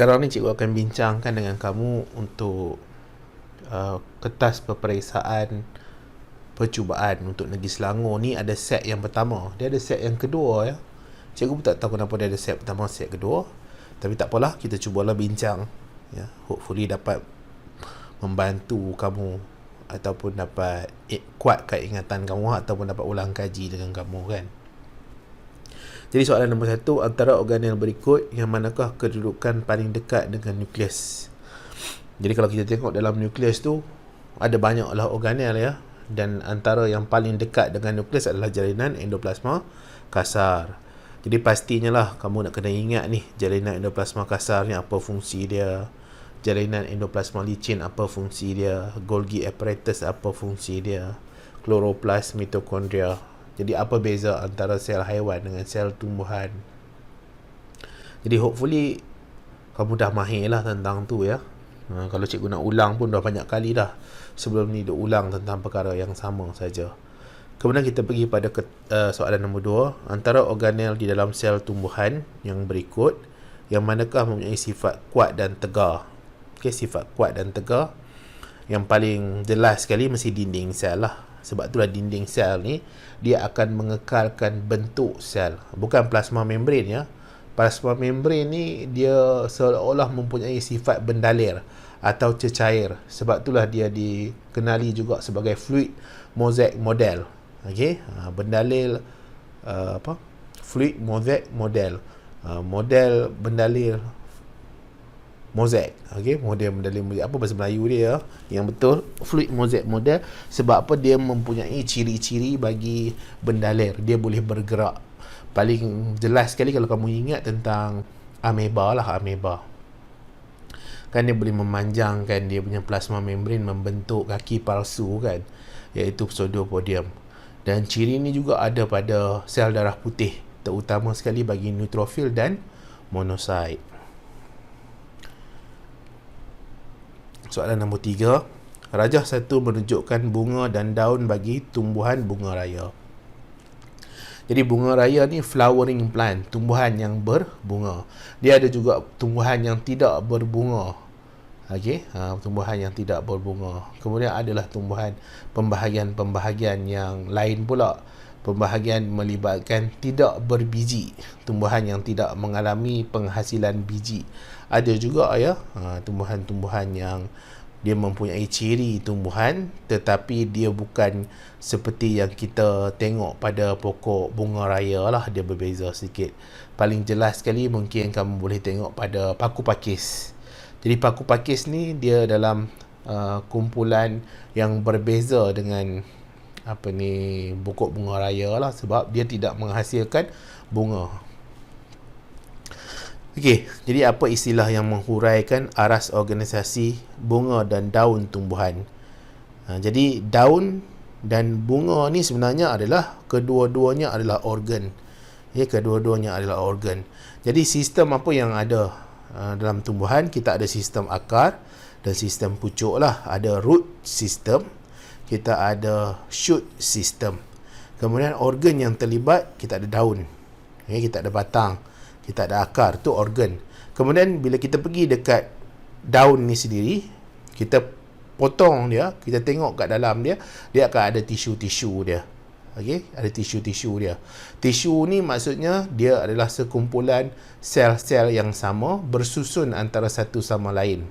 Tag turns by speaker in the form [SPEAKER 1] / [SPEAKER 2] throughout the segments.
[SPEAKER 1] Sekarang ni cikgu akan bincangkan dengan kamu untuk kertas peperiksaan percubaan untuk Negeri Selangor ni. Ada set yang pertama, dia ada set yang kedua ya. Cikgu pun tak tahu kenapa dia ada set pertama, set kedua. Tapi tak apalah, kita cubalah bincang ya. Hopefully dapat membantu kamu ataupun dapat kuatkan ingatan kamu, ataupun dapat ulang kaji dengan kamu kan. Jadi soalan nombor 1, antara organel berikut yang manakah kedudukan paling dekat dengan nukleus? Jadi kalau kita tengok dalam nukleus tu ada banyaklah organel ya, dan antara yang paling dekat dengan nukleus adalah jalinan endoplasma kasar. Jadi pastinya lah kamu nak kena ingat ni, jalinan endoplasma kasar ni apa fungsi dia, jalinan endoplasma licin apa fungsi dia, Golgi apparatus apa fungsi dia, kloroplas, mitokondria. Jadi apa beza antara sel haiwan dengan sel tumbuhan? Jadi hopefully kamu dah mahir lah tentang tu ya. Kalau cikgu nak ulang pun dah banyak kali dah. Sebelum ni dia ulang tentang perkara yang sama saja. Kemudian kita pergi pada soalan nombor 2. Antara organel di dalam sel tumbuhan yang berikut, yang manakah mempunyai sifat kuat dan tegar? Okay, sifat kuat dan tegar. Yang paling jelas sekali mesti dinding sel lah. Sebab itulah dinding sel ni dia akan mengekalkan bentuk sel, bukan plasma membran ya. Plasma membran ni dia seolah-olah mempunyai sifat bendalir atau cecair. Sebab itulah dia dikenali juga sebagai fluid mosaic model. Okey, bendalir fluid mosaic model. Model bendalir mozaik. Okey, model bendalir mozaik. Apa bahasa Melayu dia yang betul? Fluid mosaic model. Sebab apa? Dia mempunyai ciri-ciri bagi bendalir. Dia boleh bergerak. Paling jelas sekali kalau kamu ingat tentang ameba lah, ameba. Kan dia boleh memanjangkan dia punya plasma membran, membentuk kaki palsu kan, iaitu pseudopodium. Dan ciri ni juga ada pada sel darah putih, terutama sekali bagi neutrofil dan monosit. Soalan nombor 3. Rajah 1 menunjukkan bunga dan daun bagi tumbuhan bunga raya. Jadi bunga raya ni flowering plant, tumbuhan yang berbunga. Dia ada juga tumbuhan yang tidak berbunga. Okey, tumbuhan yang tidak berbunga. Kemudian adalah tumbuhan pembahagian-pembahagian yang lain pula. Pembahagian melibatkan tidak berbiji, tumbuhan yang tidak mengalami penghasilan biji. Ada juga ya, tumbuhan-tumbuhan yang dia mempunyai ciri tumbuhan tetapi dia bukan seperti yang kita tengok pada pokok bunga raya lah, dia berbeza sikit. Paling jelas sekali mungkin kamu boleh tengok pada paku pakis. Jadi paku pakis ni dia dalam kumpulan yang berbeza dengan pokok bunga raya lah, sebab dia tidak menghasilkan bunga. Okey, jadi apa istilah yang menghuraikan aras organisasi bunga dan daun tumbuhan? Jadi daun dan bunga ni sebenarnya adalah kedua-duanya adalah organ. Ya, kedua-duanya adalah organ. Jadi sistem apa yang ada dalam tumbuhan? Kita ada sistem akar dan sistem pucuk lah. Ada root system, kita ada shoot system. Kemudian organ yang terlibat, kita ada daun, kita ada batang, kita ada akar, tu organ. Kemudian bila kita pergi dekat daun ni sendiri, kita potong dia, kita tengok kat dalam dia, dia akan ada tisu-tisu dia. Okey, ada tisu-tisu dia. Tisu ni maksudnya dia adalah sekumpulan sel-sel yang sama bersusun antara satu sama lain,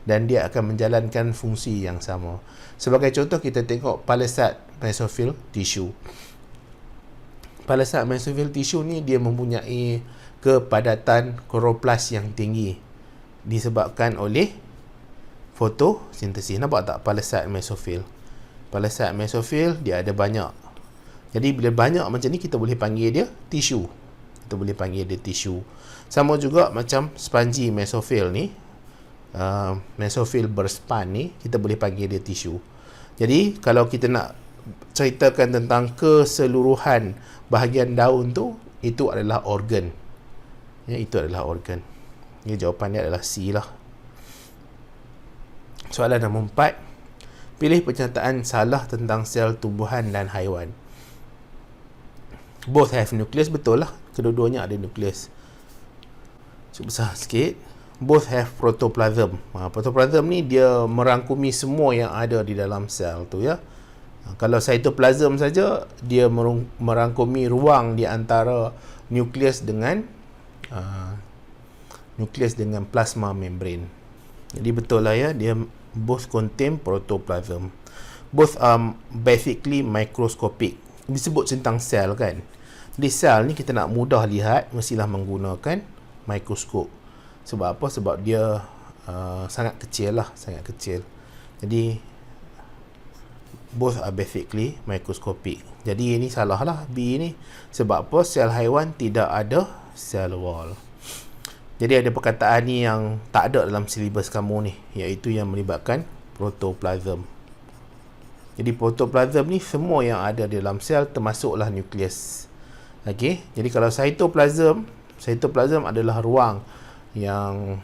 [SPEAKER 1] dan dia akan menjalankan fungsi yang sama. Sebagai contoh, kita tengok palisade mesophyll tissue. Palisade mesophyll tissue ni dia mempunyai kepadatan kloroplas yang tinggi disebabkan oleh fotosintesis. Nampak tak palisade mesophyll? Palisade mesophyll dia ada banyak. Jadi bila banyak macam ni, kita boleh panggil dia tisu. Kita boleh panggil dia tisu. Sama juga macam spongy mesophyll ni, mesophyll berspan ni, kita boleh panggil dia tisu. Jadi kalau kita nak ceritakan tentang keseluruhan bahagian daun tu, itu adalah organ. Ya, itu adalah organ. Ya, jawapan dia adalah C lah. Soalan nombor 4. Pilih pernyataan salah tentang sel tumbuhan dan haiwan. Both have nucleus, betul lah. Kedua-duanya ada nucleus. Cuba besar sikit. both have protoplasm. Protoplasm ni dia merangkumi semua yang ada di dalam sel tu ya. Kalau cytoplasm saja, dia merangkumi ruang di antara nukleus dengan plasma membrane. Jadi betul lah ya, dia both contain protoplasm. Both are basically microscopic. Disebut tentang sel kan. Di sel ni kita nak mudah lihat, mestilah menggunakan mikroskop. Sebab apa? Sebab dia sangat kecil lah, sangat kecil. Jadi both are basically microscopic. Jadi ini salah lah B ni. Sebab apa? Sel haiwan tidak ada cell wall. Jadi ada perkataan ni yang tak ada dalam silibus kamu ni, iaitu yang melibatkan protoplasm. Jadi protoplasm ni semua yang ada di dalam sel, termasuklah nukleus. Okey, jadi kalau cytoplasm adalah ruang yang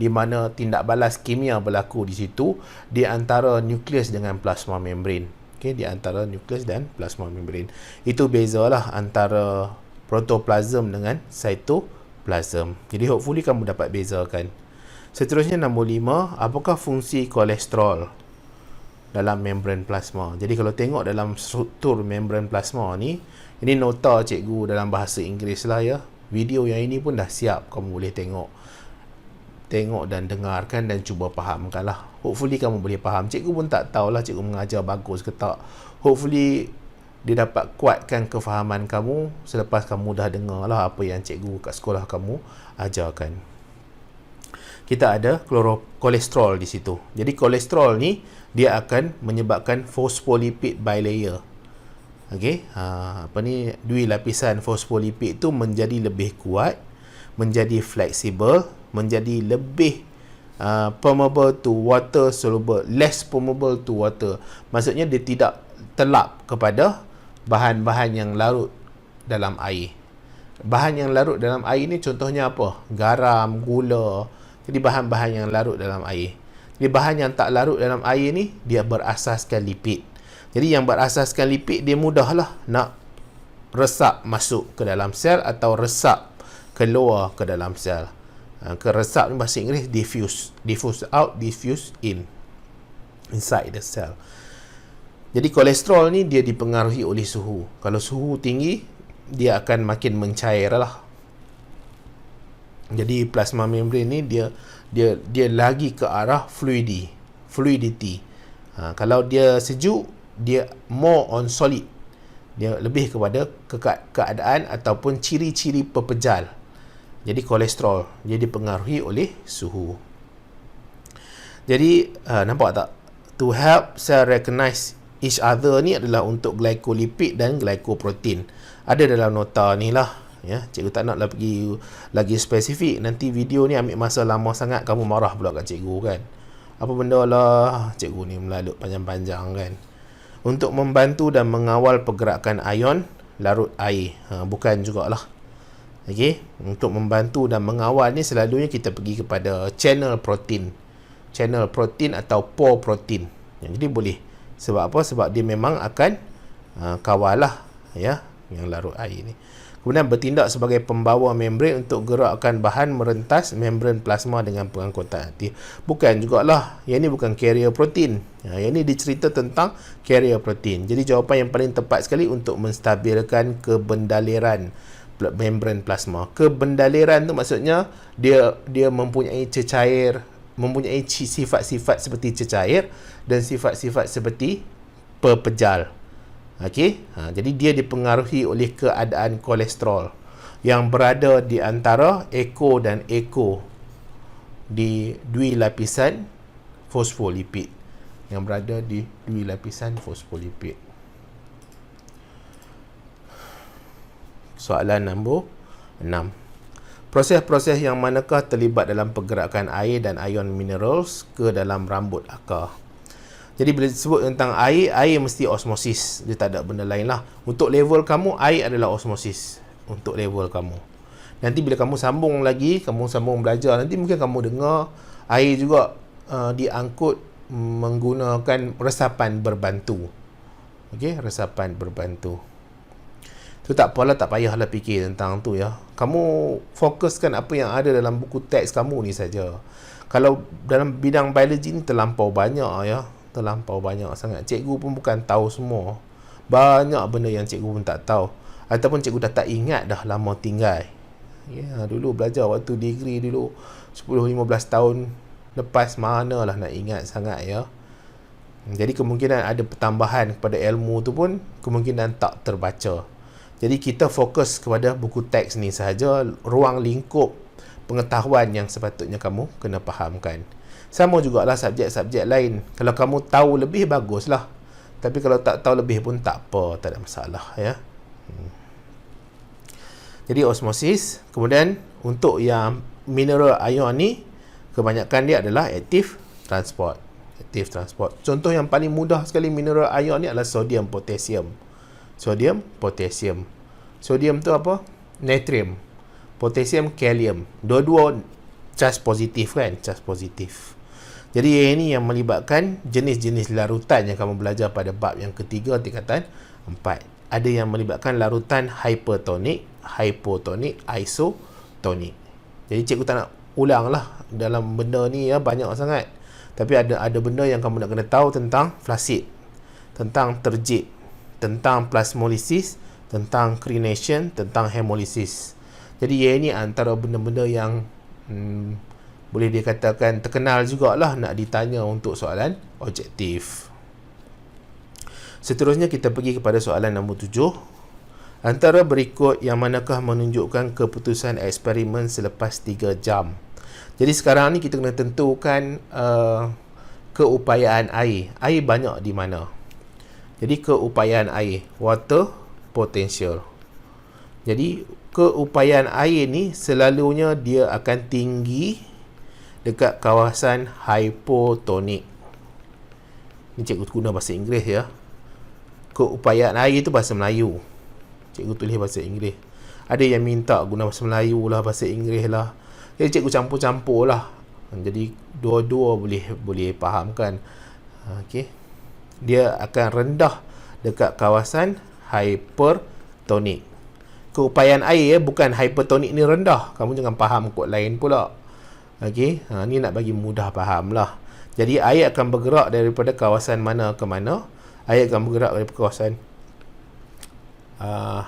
[SPEAKER 1] di mana tindak balas kimia berlaku di situ di antara nukleus dengan plasma membrane. Okey, di antara nukleus dan plasma membrane. Itu bezalah antara protoplasm dengan cytoplasm. Jadi hopefully kamu dapat bezakan. Seterusnya nombor 5, apakah fungsi kolesterol dalam membran plasma? Jadi kalau tengok dalam struktur membran plasma ni, ini nota cikgu dalam bahasa Inggeris lah ya. Video yang ini pun dah siap, kamu boleh tengok dan dengarkan dan cuba fahamkan lah. Hopefully kamu boleh faham. Cikgu pun tak tahulah cikgu mengajar bagus ke tak. Hopefully dia dapat kuatkan kefahaman kamu selepas kamu dah dengar lah apa yang cikgu kat sekolah kamu ajarkan. Kita ada kolesterol di situ. Jadi kolesterol ni dia akan menyebabkan phospholipid bilayer. Okey, dui lapisan fosfolipid tu menjadi lebih kuat, menjadi fleksibel, menjadi lebih permeable to water soluble, less permeable to water. Maksudnya dia tidak terlap kepada bahan-bahan yang larut dalam air. Bahan yang larut dalam air ni contohnya apa? Garam, gula. Jadi bahan-bahan yang larut dalam air. Jadi bahan yang tak larut dalam air ni dia berasaskan lipid. Jadi yang berasaskan lipid dia mudahlah nak resap masuk ke dalam sel atau resap keluar ke dalam sel. Keresap ni bahasa Inggeris diffuse out, diffuse inside the cell. Jadi kolesterol ni dia dipengaruhi oleh suhu. Kalau suhu tinggi, dia akan makin mencair lah. Jadi plasma membrane ni dia lagi ke arah fluidity. Kalau dia sejuk, dia more on solid. Dia lebih kepada keadaan ataupun ciri-ciri pepejal. Jadi kolesterol dia dipengaruhi oleh suhu. Jadi nampak tak? To help cell recognize each other ni adalah untuk glycolipid dan glycoprotein. Ada dalam nota ni lah ya. Cikgu tak nak pergi lagi spesifik. Nanti video ni ambil masa lama sangat, kamu marah pula kat cikgu kan. Apa benda lah, cikgu ni melalut panjang-panjang kan. Untuk membantu dan mengawal pergerakan ion larut air. Bukan jugalah. Okey, untuk membantu dan mengawal ni selalunya kita pergi kepada channel protein atau pore protein. Jadi boleh. Sebab apa? Sebab dia memang akan kawal lah ya yang larut air ni. Kemudian bertindak sebagai pembawa membran untuk gerakkan bahan merentas membran plasma dengan pengangkutan hati. Bukan jugalah. Yang ni bukan carrier protein. Yang ni dicerita tentang carrier protein. Jadi jawapan yang paling tepat sekali untuk menstabilkan kebendaliran membran plasma. Kebendaliran tu maksudnya dia mempunyai cecair, mempunyai sifat-sifat seperti cecair dan sifat-sifat seperti pepejal. Okey, jadi dia dipengaruhi oleh keadaan kolesterol yang berada di antara echo dan echo di dui lapisan fosfolipid. Yang berada di dui lapisan fosfolipid. Soalan nombor 6. Proses-proses yang manakah terlibat dalam pergerakan air dan ion minerals ke dalam rambut akar? Jadi bila disebut tentang air mesti osmosis. Dia tak ada benda lain lah. Untuk level kamu, air adalah osmosis. Untuk level kamu. Nanti bila kamu sambung belajar, nanti mungkin kamu dengar air juga diangkut menggunakan resapan berbantu. Okey, resapan berbantu. So tak apalah, tak payahlah fikir tentang tu ya. Kamu fokuskan apa yang ada dalam buku teks kamu ni saja. Kalau dalam bidang biologi ni terlampau banyak ya, terlampau banyak sangat. Cikgu pun bukan tahu semua. Banyak benda yang cikgu pun tak tahu, ataupun cikgu dah tak ingat dah, lama tinggal. Ya, dulu belajar waktu degree dulu 10-15 tahun lepas, manalah nak ingat sangat ya. Jadi kemungkinan ada pertambahan kepada ilmu tu pun kemungkinan tak terbaca. Jadi kita fokus kepada buku teks ni sahaja, ruang lingkup pengetahuan yang sepatutnya kamu kena fahamkan. Sama jugalah subjek-subjek lain. Kalau kamu tahu lebih, baguslah. Tapi kalau tak tahu lebih pun tak apa, tak ada masalah ya. Jadi osmosis. Kemudian untuk yang mineral ion ni, kebanyakan dia adalah active transport. Active transport. Contoh yang paling mudah sekali mineral ion ni adalah sodium, potasium. Sodium, potasium. Sodium tu apa? Natrium. Potasium, kalium. Dua-dua charge positif kan? Charge positif. Jadi ini yang melibatkan jenis-jenis larutan yang kamu belajar pada bab yang ketiga tingkatan 4. Ada yang melibatkan larutan hypertonik, hypotonik, isotonik. Jadi cikgu tak nak ulang lah dalam benda ni ya, banyak sangat. Tapi ada benda yang kamu nak kena tahu tentang flasid, tentang terjid, tentang plasmolisis, tentang crenation, tentang hemolisis. Jadi ini antara benda-benda yang boleh dikatakan terkenal jugalah nak ditanya untuk soalan objektif. Seterusnya kita pergi kepada soalan nombor 7. Antara berikut yang manakah menunjukkan keputusan eksperimen selepas 3 jam? Jadi sekarang ni kita kena tentukan keupayaan air. Air banyak di mana? Jadi keupayaan air, water potential. Jadi keupayaan air ni selalunya dia akan tinggi dekat kawasan hypotonik. Ni cikgu guna bahasa Inggeris ya. Keupayaan air tu bahasa Melayu, cikgu tulis bahasa Inggeris. Ada yang minta guna bahasa Melayu lah, bahasa Inggeris lah. Jadi cikgu campur-campur lah. Jadi dua-dua boleh fahamkan. Okey. Dia akan rendah dekat kawasan hypertonik. Keupayaan air bukan hypertonik ni rendah. Kamu jangan faham kod lain pula. Okey. Ni nak bagi mudah faham lah. Jadi air akan bergerak daripada kawasan mana ke mana. Air akan bergerak daripada kawasan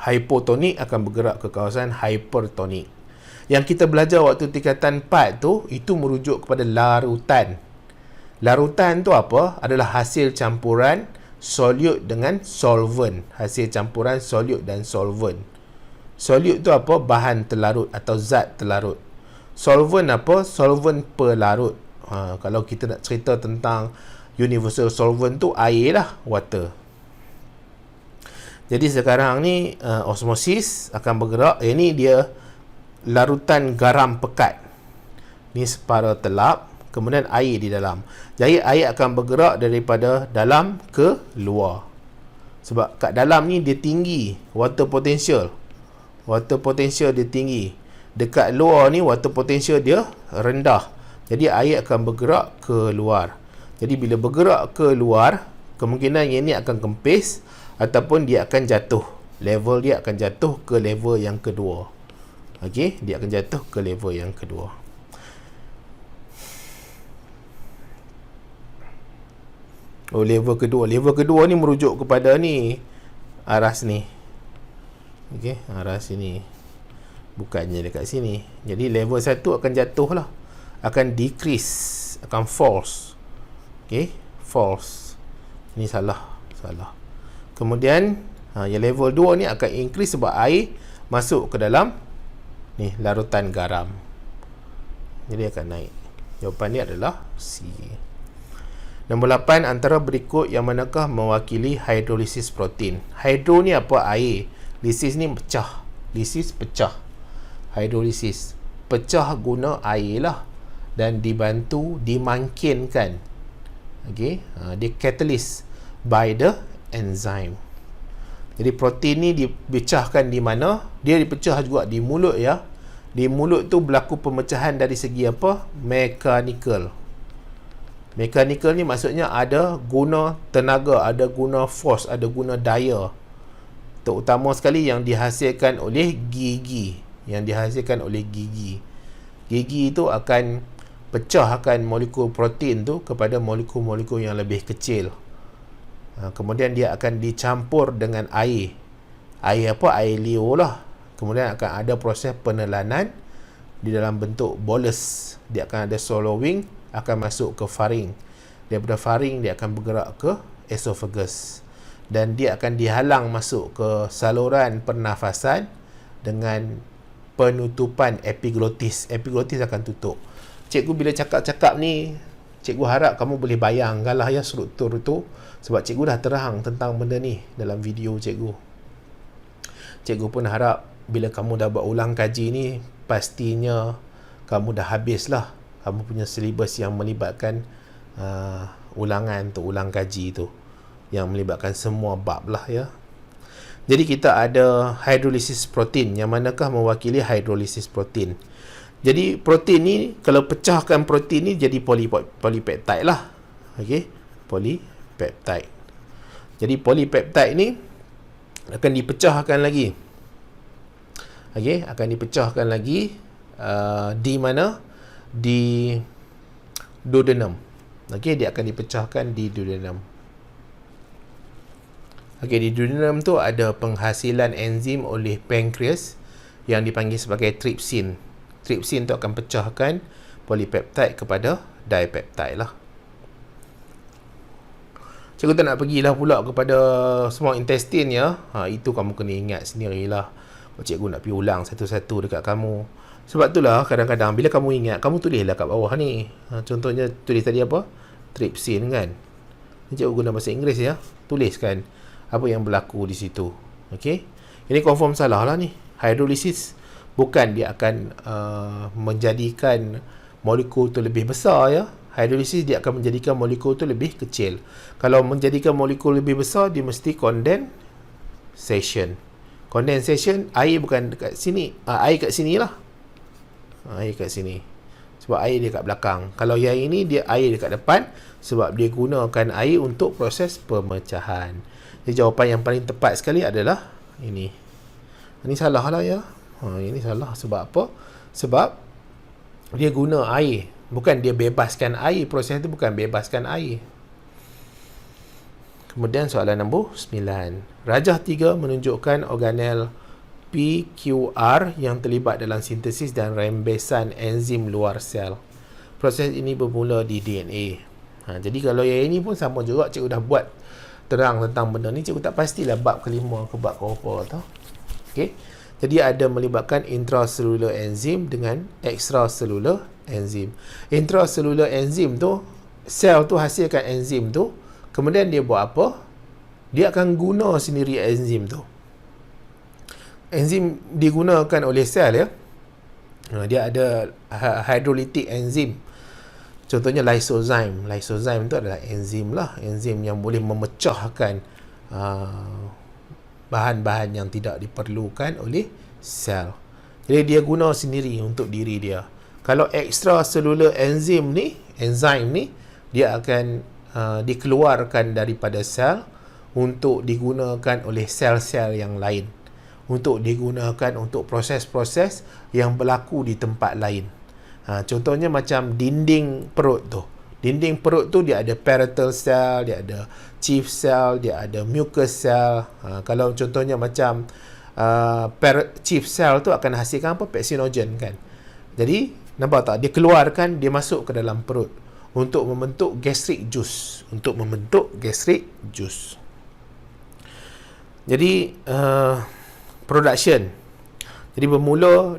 [SPEAKER 1] hypotonik akan bergerak ke kawasan hypertonik. Yang kita belajar waktu tingkatan 4 tu, itu merujuk kepada larutan. Larutan tu apa? Adalah hasil campuran solut dengan solvent. Hasil campuran solut dan solvent. Solut tu apa? Bahan terlarut atau zat terlarut. Solvent apa? Solvent pelarut. Kalau kita nak cerita tentang universal solvent tu, air lah, water. Jadi sekarang ni osmosis akan bergerak. Ini dia larutan garam pekat. Ni separa telap, kemudian air di dalam. Jadi air akan bergerak daripada dalam ke luar. Sebab kat dalam ni dia tinggi water potential. Water potential dia tinggi. Dekat luar ni water potential dia rendah. Jadi air akan bergerak ke luar. Jadi bila bergerak ke luar, kemungkinan yang ini akan kempis ataupun dia akan jatuh. Level dia akan jatuh ke level yang kedua. Okey, dia akan jatuh ke level yang kedua. Oh, level kedua. Level kedua ni merujuk kepada ni, aras ni. Okey, aras sini. Bukannya dekat sini. Jadi level 1 akan jatuh lah. Akan decrease, akan false. Okey, false. Ini salah. Kemudian yang level 2 ni akan increase sebab air masuk ke dalam ni larutan garam. Jadi akan naik. Jawapan ni adalah C. Nombor 8, antara berikut yang manakah mewakili hidrolisis protein? Hydro ni apa? Air. Lisis ni pecah. Lisis pecah. Hidrolisis pecah guna air lah, dan dibantu dimangkinkan. Okey, dia catalyst by the enzyme. Jadi protein ni dipecahkan di mana? Dia dipecah juga di mulut ya. Di mulut tu berlaku pemecahan dari segi apa? Mechanical. Mechanical ni maksudnya ada guna tenaga, ada guna force, ada guna daya. terutama sekali yang dihasilkan oleh gigi. Gigi itu akan pecahkan molekul protein tu kepada molekul-molekul yang lebih kecil. Kemudian dia akan dicampur dengan air. Air liur lah. Kemudian akan ada proses penelanan di dalam bentuk bolus. Dia akan ada swallowing, akan masuk ke faring. Daripada faring dia akan bergerak ke esophagus. Dan dia akan dihalang masuk ke saluran pernafasan dengan penutupan epiglottis. Epiglottis akan tutup. Cikgu bila cakap-cakap ni, cikgu harap kamu boleh bayangkan lah ya struktur tu, sebab cikgu dah terang tentang benda ni dalam video cikgu. Cikgu pun harap bila kamu dah buat ulang kaji ni, pastinya kamu dah habis lah kamu punya silibus yang melibatkan ulangan tu, ulang kaji tu, yang melibatkan semua bab lah ya. Jadi kita ada hydrolysis protein, yang manakah mewakili hydrolysis protein. Jadi protein ni, kalau pecahkan protein ni jadi polypeptide lah. Okey, polypeptide. Jadi polypeptide ni akan dipecahkan lagi. Okey, akan dipecahkan lagi di mana? Di duodenum. Okey, dia akan dipecahkan di duodenum. Okey, di duodenum tu ada penghasilan enzim oleh pankreas yang dipanggil sebagai trypsin. Trypsin tu akan pecahkan polypeptide kepada dipeptide lah. Cikgu tak nak pergilah pula kepada small intestine ya. Itu kamu kena ingat sendirilah. Cikgu nak pergi ulang satu-satu dekat kamu. Sebab itulah kadang-kadang bila kamu ingat, kamu tulislah kat bawah ni. Contohnya tulis tadi apa? Trypsin kan. Ni cikgu guna bahasa Inggeris ya. Tuliskan apa yang berlaku di situ. Okey. Ini confirm salah lah ni. Hydrolysis bukan dia akan menjadikan molekul tu lebih besar ya. Hydrolysis dia akan menjadikan molekul tu lebih kecil. Kalau menjadikan molekul lebih besar, dia mesti condensation. Condensation, air bukan dekat sini. Air kat sini lah. Air kat sini. Sebab air dia kat belakang. Kalau yang ini, dia air dekat depan. Sebab dia gunakan air untuk proses pemecahan. Jadi jawapan yang paling tepat sekali adalah ini. Ini salah lah ya. Ini salah. Sebab apa? Sebab dia guna air. Bukan dia bebaskan air. Proses itu bukan bebaskan air. Kemudian soalan nombor 9. Rajah 3 menunjukkan organel PQR yang terlibat dalam sintesis dan rembesan enzim luar sel. Proses ini bermula di DNA. Jadi kalau yang ini pun sama juga. Cikgu dah buat terang tentang benda ni. Cikgu tak pastilah bab kelima ke bab keberapa tau. Okey. Jadi ada melibatkan intracellular enzim dengan extracellular enzim. Intracellular enzim tu, sel tu hasilkan enzim tu, kemudian dia buat apa? Dia akan guna sendiri enzim tu. Enzim digunakan oleh sel ya. Dia ada hydrolytic enzim. Contohnya lysozyme. Lysozyme tu adalah enzim lah. Enzim yang boleh memecahkan bahan-bahan yang tidak diperlukan oleh sel. Jadi dia guna sendiri untuk diri dia. Kalau extracellular enzim ni, dia akan dikeluarkan daripada sel untuk digunakan oleh sel-sel yang lain. Untuk digunakan untuk proses-proses yang berlaku di tempat lain. Contohnya macam dinding perut tu. Dinding perut tu dia ada parietal cell, dia ada chief cell, dia ada mucous cell. Kalau contohnya macam chief cell tu akan hasilkan apa? Pepsinogen kan. Jadi nampak tak? Dia keluarkan, dia masuk ke dalam perut untuk membentuk gastric juice. Jadi production. Jadi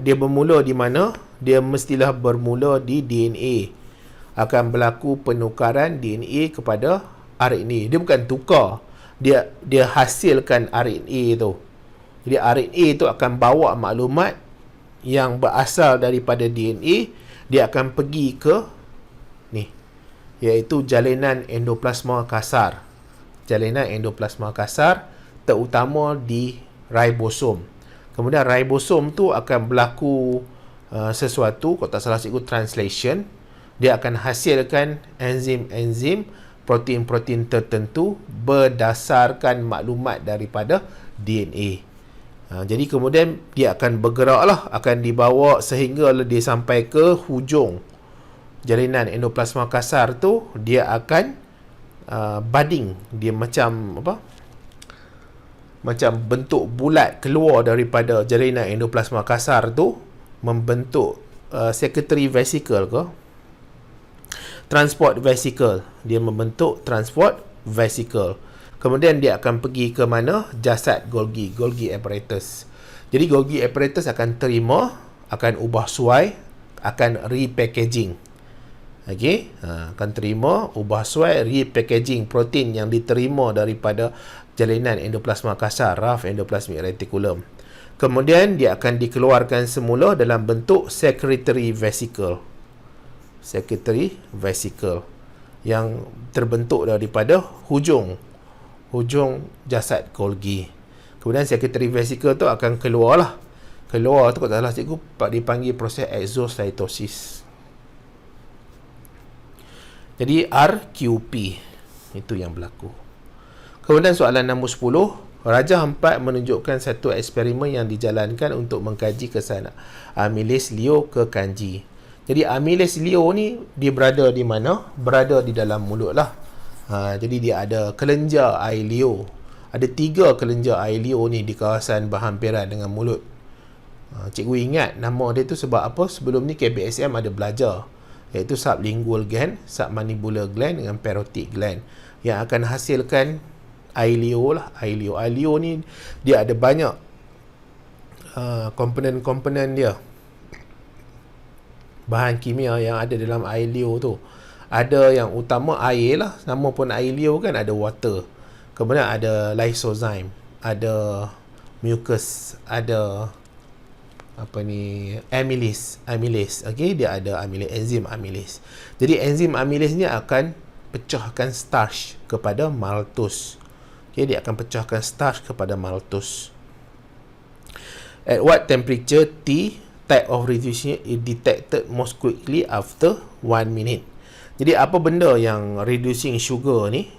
[SPEAKER 1] dia bermula di mana? Dia mestilah bermula di DNA. Akan berlaku penukaran DNA kepada RNA. Dia bukan tukar. Dia hasilkan RNA tu. Jadi RNA tu akan bawa maklumat yang berasal daripada DNA. Dia akan pergi ke ni, iaitu jalinan endoplasma kasar. Jalinan endoplasma kasar terutama di ribosom. Kemudian ribosom tu akan berlaku sesuatu, kalau tak salah cikgu, translation. Dia akan hasilkan enzim-enzim, protein-protein tertentu berdasarkan maklumat daripada DNA. Jadi kemudian dia akan bergeraklah, akan dibawa sehingga dia sampai ke hujung jalinan endoplasma kasar tu. Dia akan budding, dia macam apa, macam bentuk bulat keluar daripada jalinan endoplasma kasar tu, membentuk secretory vesicle ke transport vesicle. Dia membentuk transport vesicle. Kemudian dia akan pergi ke mana? Jasad Golgi apparatus. Jadi Golgi apparatus akan terima, akan ubah suai, akan repackaging. Okey, akan terima, ubah suai, repackaging protein yang diterima daripada jalinan endoplasma kasar, rough endoplasmic reticulum. Kemudian dia akan dikeluarkan semula dalam bentuk secretory vesicle. Secretory vesicle yang terbentuk daripada hujung jasad Golgi. Kemudian secretory vesicle tu akan keluar tu kat dalam cikgu dipanggil proses exocytosis. Jadi RQP itu yang berlaku. Kemudian soalan nombor 10, Raja Empat menunjukkan satu eksperimen yang dijalankan untuk mengkaji kesan amylase Leo ke kanji. Jadi amylase Leo ni dia berada di mana? Berada di dalam mulut lah. Jadi dia ada kelenjar air Leo. Ada 3 kelenjar air Leo ni di kawasan berhampiran dengan mulut. Cikgu ingat nama dia tu sebab apa? Sebelum ni KBSM ada belajar, iaitu sublingual gland, submandibular gland dengan parotid gland yang akan hasilkan air Leo lah. Air Leo ni dia ada banyak komponen-komponen dia, bahan kimia yang ada dalam air Leo tu. Ada yang utama air lah, nama pun air Leo kan, ada water. Kemudian ada lysozyme, ada mucus, ada amylase. Okey, dia ada enzim amylase. Jadi enzim amylase ni akan pecahkan starch kepada maltose. Okey, dia akan pecahkan starch kepada maltose. At what temperature T type of reducing is detected most quickly after 1 minute. Jadi apa benda yang reducing sugar ni?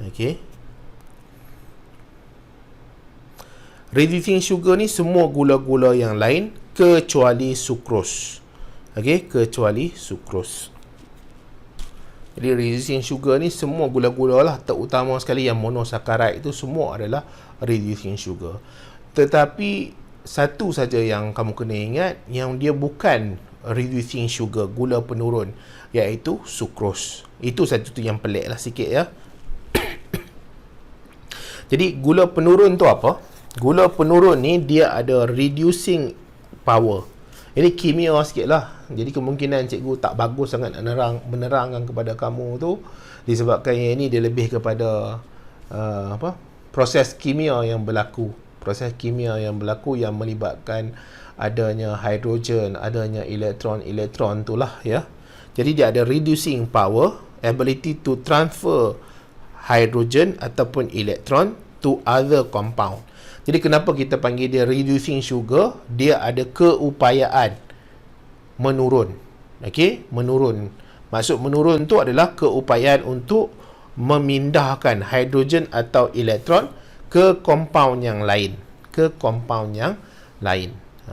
[SPEAKER 1] Okey. Reducing sugar ni semua gula-gula yang lain kecuali sucrose. Okey, kecuali sucrose. Jadi reducing sugar ni semua gula-gula lah, terutama sekali yang monosaccharide itu semua adalah reducing sugar. Tetapi satu saja yang kamu kena ingat, yang dia bukan reducing sugar, gula penurun, iaitu sucrose. Itu satu tu yang pelik lah sikit ya. Jadi gula penurun tu apa? Gula penurun ni dia ada reducing power. Ini kimia sikit lah. Jadi kemungkinan cikgu tak bagus sangat menerangkan kepada kamu tu, disebabkan yang ini dia lebih kepada proses kimia yang berlaku. Proses kimia yang berlaku yang melibatkan adanya hidrogen, adanya elektron tu lah ya. Jadi dia ada reducing power, ability to transfer hydrogen ataupun elektron to other compound. Jadi kenapa kita panggil dia reducing sugar? Dia ada keupayaan menurun. Okey, menurun. Maksud menurun tu adalah keupayaan untuk memindahkan hidrogen atau elektron ke compound yang lain,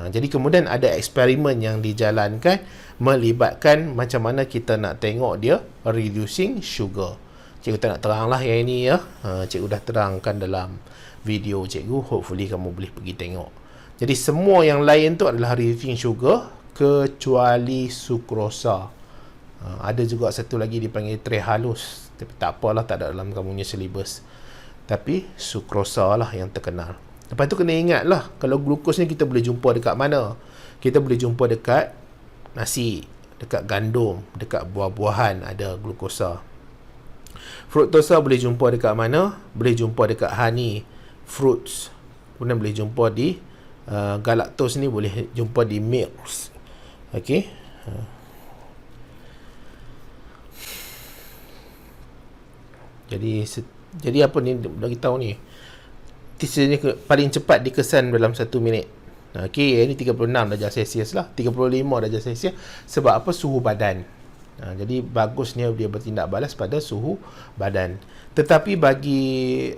[SPEAKER 1] jadi kemudian ada eksperimen yang dijalankan melibatkan macam mana kita nak tengok dia reducing sugar. Cikgu tak nak terang lah yang ini ya. Cikgu dah terangkan dalam video cikgu, hopefully kamu boleh pergi tengok. Jadi semua yang lain tu adalah reducing sugar kecuali sukrosa. Ada juga satu lagi dipanggil trehalose, tapi tak apalah, tak ada dalam kamu punya syllabus. Tapi sukrosa lah yang terkenal. Lepas tu kena ingat lah, kalau glukos ni kita boleh jumpa dekat mana? Kita boleh jumpa dekat nasi, dekat gandum, dekat buah-buahan ada glukosa. Fruktosa boleh jumpa dekat mana? Boleh jumpa dekat honey, fruits. Kemudian boleh jumpa di galactose ni boleh jumpa di milks. Okey. Jadi apa ni bagi tahu ni? Tisnya paling cepat dikesan dalam 1 minit. Okey, ini 36 darjah Celsius lah, 35 darjah Celsius. Sebab apa? Suhu badan. Jadi bagusnya dia bertindak balas pada suhu badan. Tetapi bagi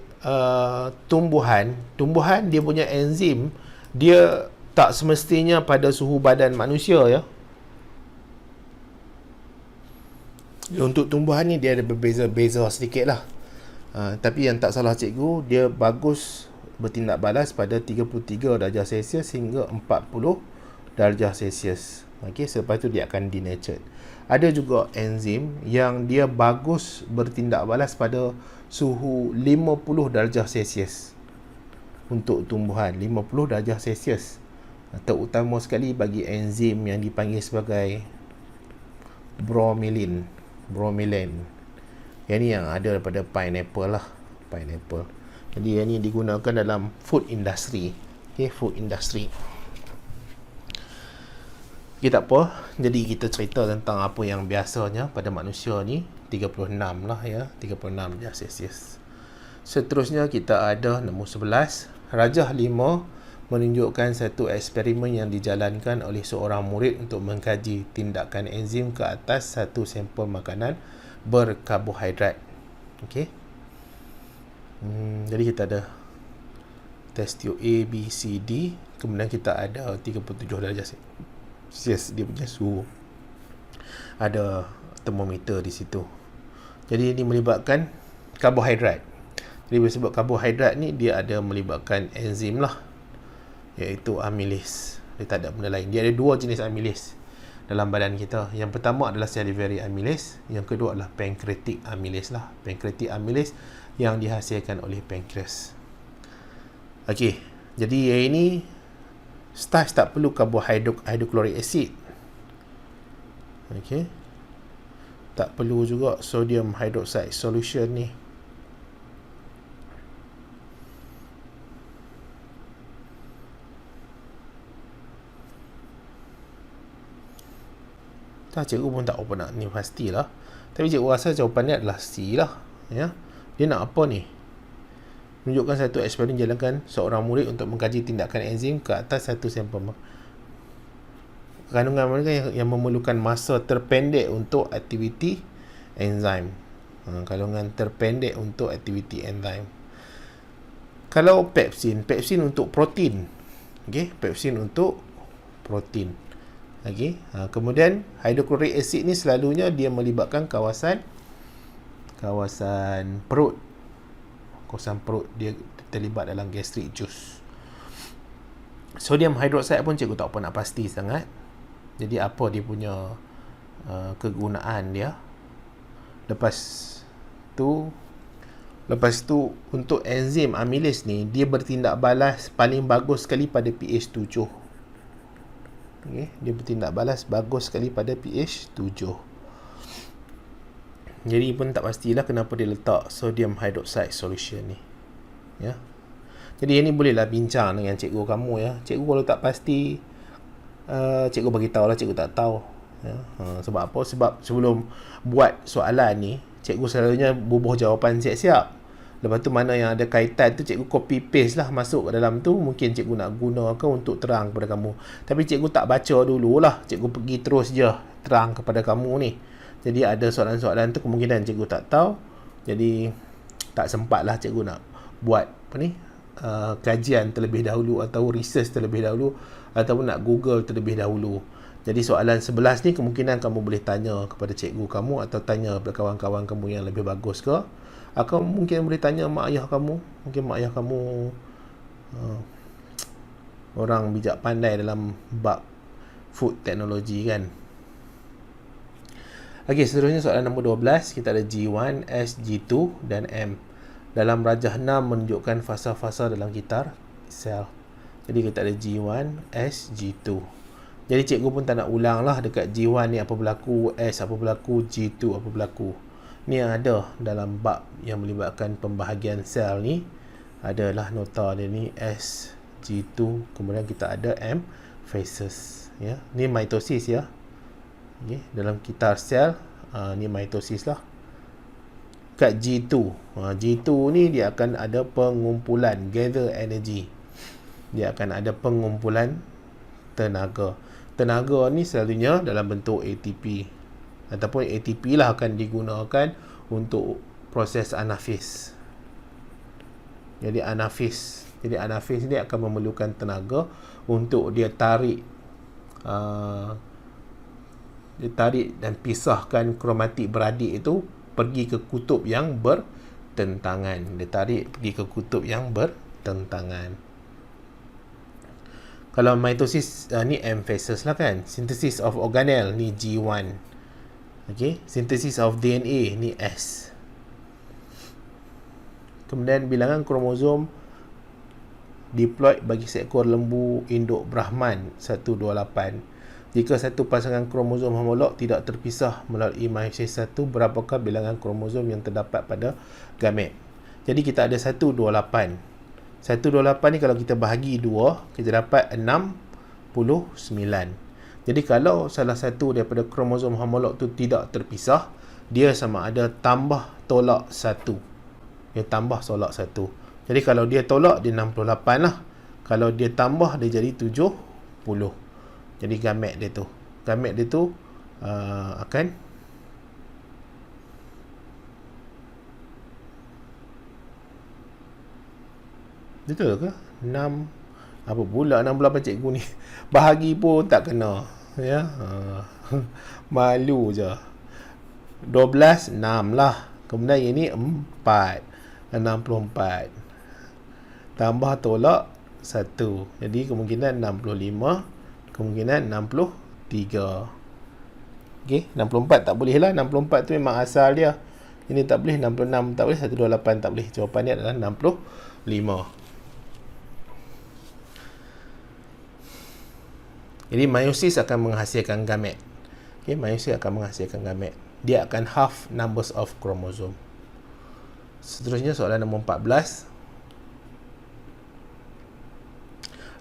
[SPEAKER 1] tumbuhan dia punya enzim dia tak semestinya pada suhu badan manusia ya. Untuk tumbuhan ni dia ada berbeza-beza sedikit lah. Tapi yang tak salah cikgu, dia bagus bertindak balas pada 33 darjah Celsius hingga 40 darjah Celsius. Okey, selepas tu dia akan denatured. Ada juga enzim yang dia bagus bertindak balas pada suhu 50 darjah Celsius. Untuk tumbuhan 50 darjah Celsius. Terutama sekali bagi enzim yang dipanggil sebagai bromelain. Yang ni yang ada daripada pineapple lah. Pineapple. Jadi yang ni digunakan dalam food industry. Okay, food industry. Okay, tak apa. Jadi kita cerita tentang apa yang biasanya pada manusia ni 36 lah ya. 36 darjah Celsius. Seterusnya kita ada nombor 11. Rajah 5 menunjukkan satu eksperimen yang dijalankan oleh seorang murid untuk mengkaji tindakan enzim ke atas satu sampel makanan berkarbohidrat. Okey. Jadi kita ada test tube A, B, C, D. Kemudian kita ada 37 darjah Celsius dia punya suhu. Ada termometer di situ. Jadi ini melibatkan karbohidrat. Jadi bila sebut karbohidrat ni dia ada melibatkan enzim lah, iaitu amylase. Dia tak ada benda lain. Dia ada dua jenis amylase dalam badan kita. Yang pertama adalah salivary amylase, yang kedua adalah pancreatic amylase lah. Pancreatic amylase yang dihasilkan oleh pankreas. Okey, jadi yang ini starch tak perlu hydrochloric acid. Okey, tak perlu juga sodium hydroxide solution ni. Cikgu pun tak apa nak ni pastilah. Tapi cikgu rasa jawapan dia adalah C lah. Ya. Dia nak apa ni? Menunjukkan satu eksperimen dijalankan seorang murid untuk mengkaji tindakan enzim ke atas satu sampel. Kandungan mereka yang memerlukan masa terpendek untuk aktiviti enzim. Kandungan terpendek untuk aktiviti enzim. Kalau pepsin untuk protein. Okey, pepsin untuk protein. Okay. Kemudian hydrochloric acid ni selalunya dia melibatkan kawasan perut. Kawasan perut dia terlibat dalam gastric juice. Sodium hydroxide pun cikgu tak apa nak pasti sangat. Jadi apa dia punya kegunaan dia. Lepas tu untuk enzim amylase ni dia bertindak balas paling bagus sekali pada pH 7. Okay, dia bertindak balas bagus sekali pada pH 7. Jadi pun tak pastilah kenapa dia letak sodium hydroxide solution ni. Ya. Jadi ini bolehlah bincang dengan cikgu kamu ya. Cikgu kalau tak pasti cikgu bagi tahulah cikgu tak tahu. Ya. Sebab apa? Sebab sebelum buat soalan ni, cikgu selalunya bubuh jawapan siap-siap. Lepas tu mana yang ada kaitan tu cikgu copy paste lah masuk ke dalam tu. Mungkin cikgu nak gunakan untuk terang kepada kamu. Tapi cikgu tak baca dululah. Cikgu pergi terus je terang kepada kamu ni. Jadi ada soalan-soalan tu kemungkinan cikgu tak tahu. Jadi tak sempat lah cikgu nak buat kajian terlebih dahulu atau research terlebih dahulu ataupun nak Google terlebih dahulu. Jadi soalan 11 ni kemungkinan kamu boleh tanya kepada cikgu kamu atau tanya kepada kawan-kawan kamu yang lebih bagus ke. Atau mungkin boleh tanya mak ayah kamu. Mungkin mak ayah kamu orang bijak pandai dalam bab food technology kan. Okey, seterusnya soalan nombor 12. Kita ada G1, S, G2 dan M. Dalam rajah 6 menunjukkan fasa-fasa dalam gitar sel. Jadi kita ada G1, S, G2. Jadi cikgu pun tak nak ulang lah dekat G1 ni apa berlaku, S apa berlaku, G2 apa berlaku. Ni yang ada dalam bab yang melibatkan pembahagian sel ni adalah nota dia ni S, G2, kemudian kita ada M, phases ya. Ni mitosis ya. Okay. Dalam gitar sel ni mitosis lah. Kat G2 G2 ni dia akan ada pengumpulan gather energy. Dia akan ada pengumpulan tenaga. Tenaga ni selalunya dalam bentuk ATP ataupun ATP lah akan digunakan untuk proses anafis. Jadi anafis. Jadi anafis ni akan memerlukan tenaga untuk dia tarik dan pisahkan kromatik beradik itu pergi ke kutub yang bertentangan. Dia tarik pergi ke kutub yang bertentangan. Kalau mitosis ni M phases lah kan. Synthesis of organelle ni G1. Okey, synthesis of DNA ni S. Kemudian bilangan kromosom diploid bagi seekor lembu induk Brahman 128. Jika satu pasangan kromosom homolog tidak terpisah melalui meiosis 1, berapakah bilangan kromosom yang terdapat pada gamet? Jadi kita ada 128. 128 ni kalau kita bahagi 2, kita dapat 69. Jadi kalau salah satu daripada kromosom homolog tu tidak terpisah, dia sama ada tambah tolak 1. Dia tambah tolak 1. Jadi kalau dia tolak, dia 68 lah. Kalau dia tambah, dia jadi 70. Jadi gamet dia tu akan betul ke? 6 apa pula 68 cikgu ni. Bahagi pun tak kena. Ya. Malu je. 12 6 lah. Kemudian ini 4. 64. Tambah tolak 1. Jadi kemungkinan 65. Kemungkinan 63. Okey, 64 tak boleh lah. 64 tu memang asal dia. Ini tak boleh, 66 tak boleh, 128 tak boleh. Jawapannya adalah 65. Jadi meiosis akan menghasilkan gamet. Okey, meiosis akan menghasilkan gamet. Dia akan half numbers of chromosome. Seterusnya soalan nombor 14.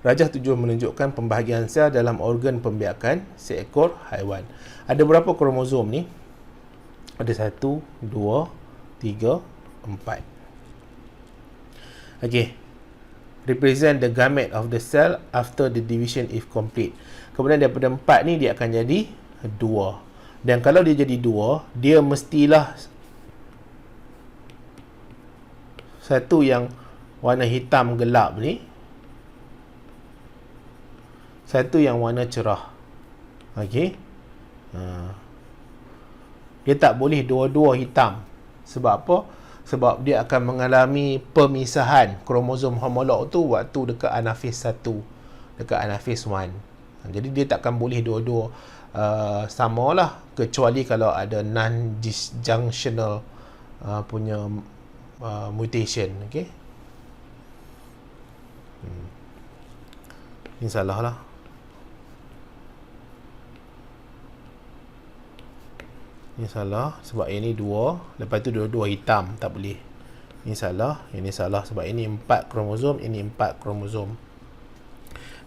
[SPEAKER 1] Rajah 7 menunjukkan pembahagian sel dalam organ pembiakan seekor haiwan. Ada berapa kromosom ni? Ada 1, 2, 3, 4. Okey. Represent the gamete of the cell after the division if complete. Kemudian daripada 4 ni dia akan jadi 2. Dan kalau dia jadi 2, dia mestilah satu yang warna hitam gelap ni, satu yang warna cerah. Okey. Dia tak boleh dua-dua hitam. Sebab apa? Sebab dia akan mengalami pemisahan kromosom homolog tu waktu dekat anafis 1, dekat anafis 1. Jadi dia takkan boleh dua-dua samalah, kecuali kalau ada non-disjunctional punya mutation. Okey. Ini salah lah. Ini salah sebab ini 2, lepas tu dua-dua hitam, tak boleh. Ini salah, ini salah sebab ini 4 kromosom, ini 4 kromosom.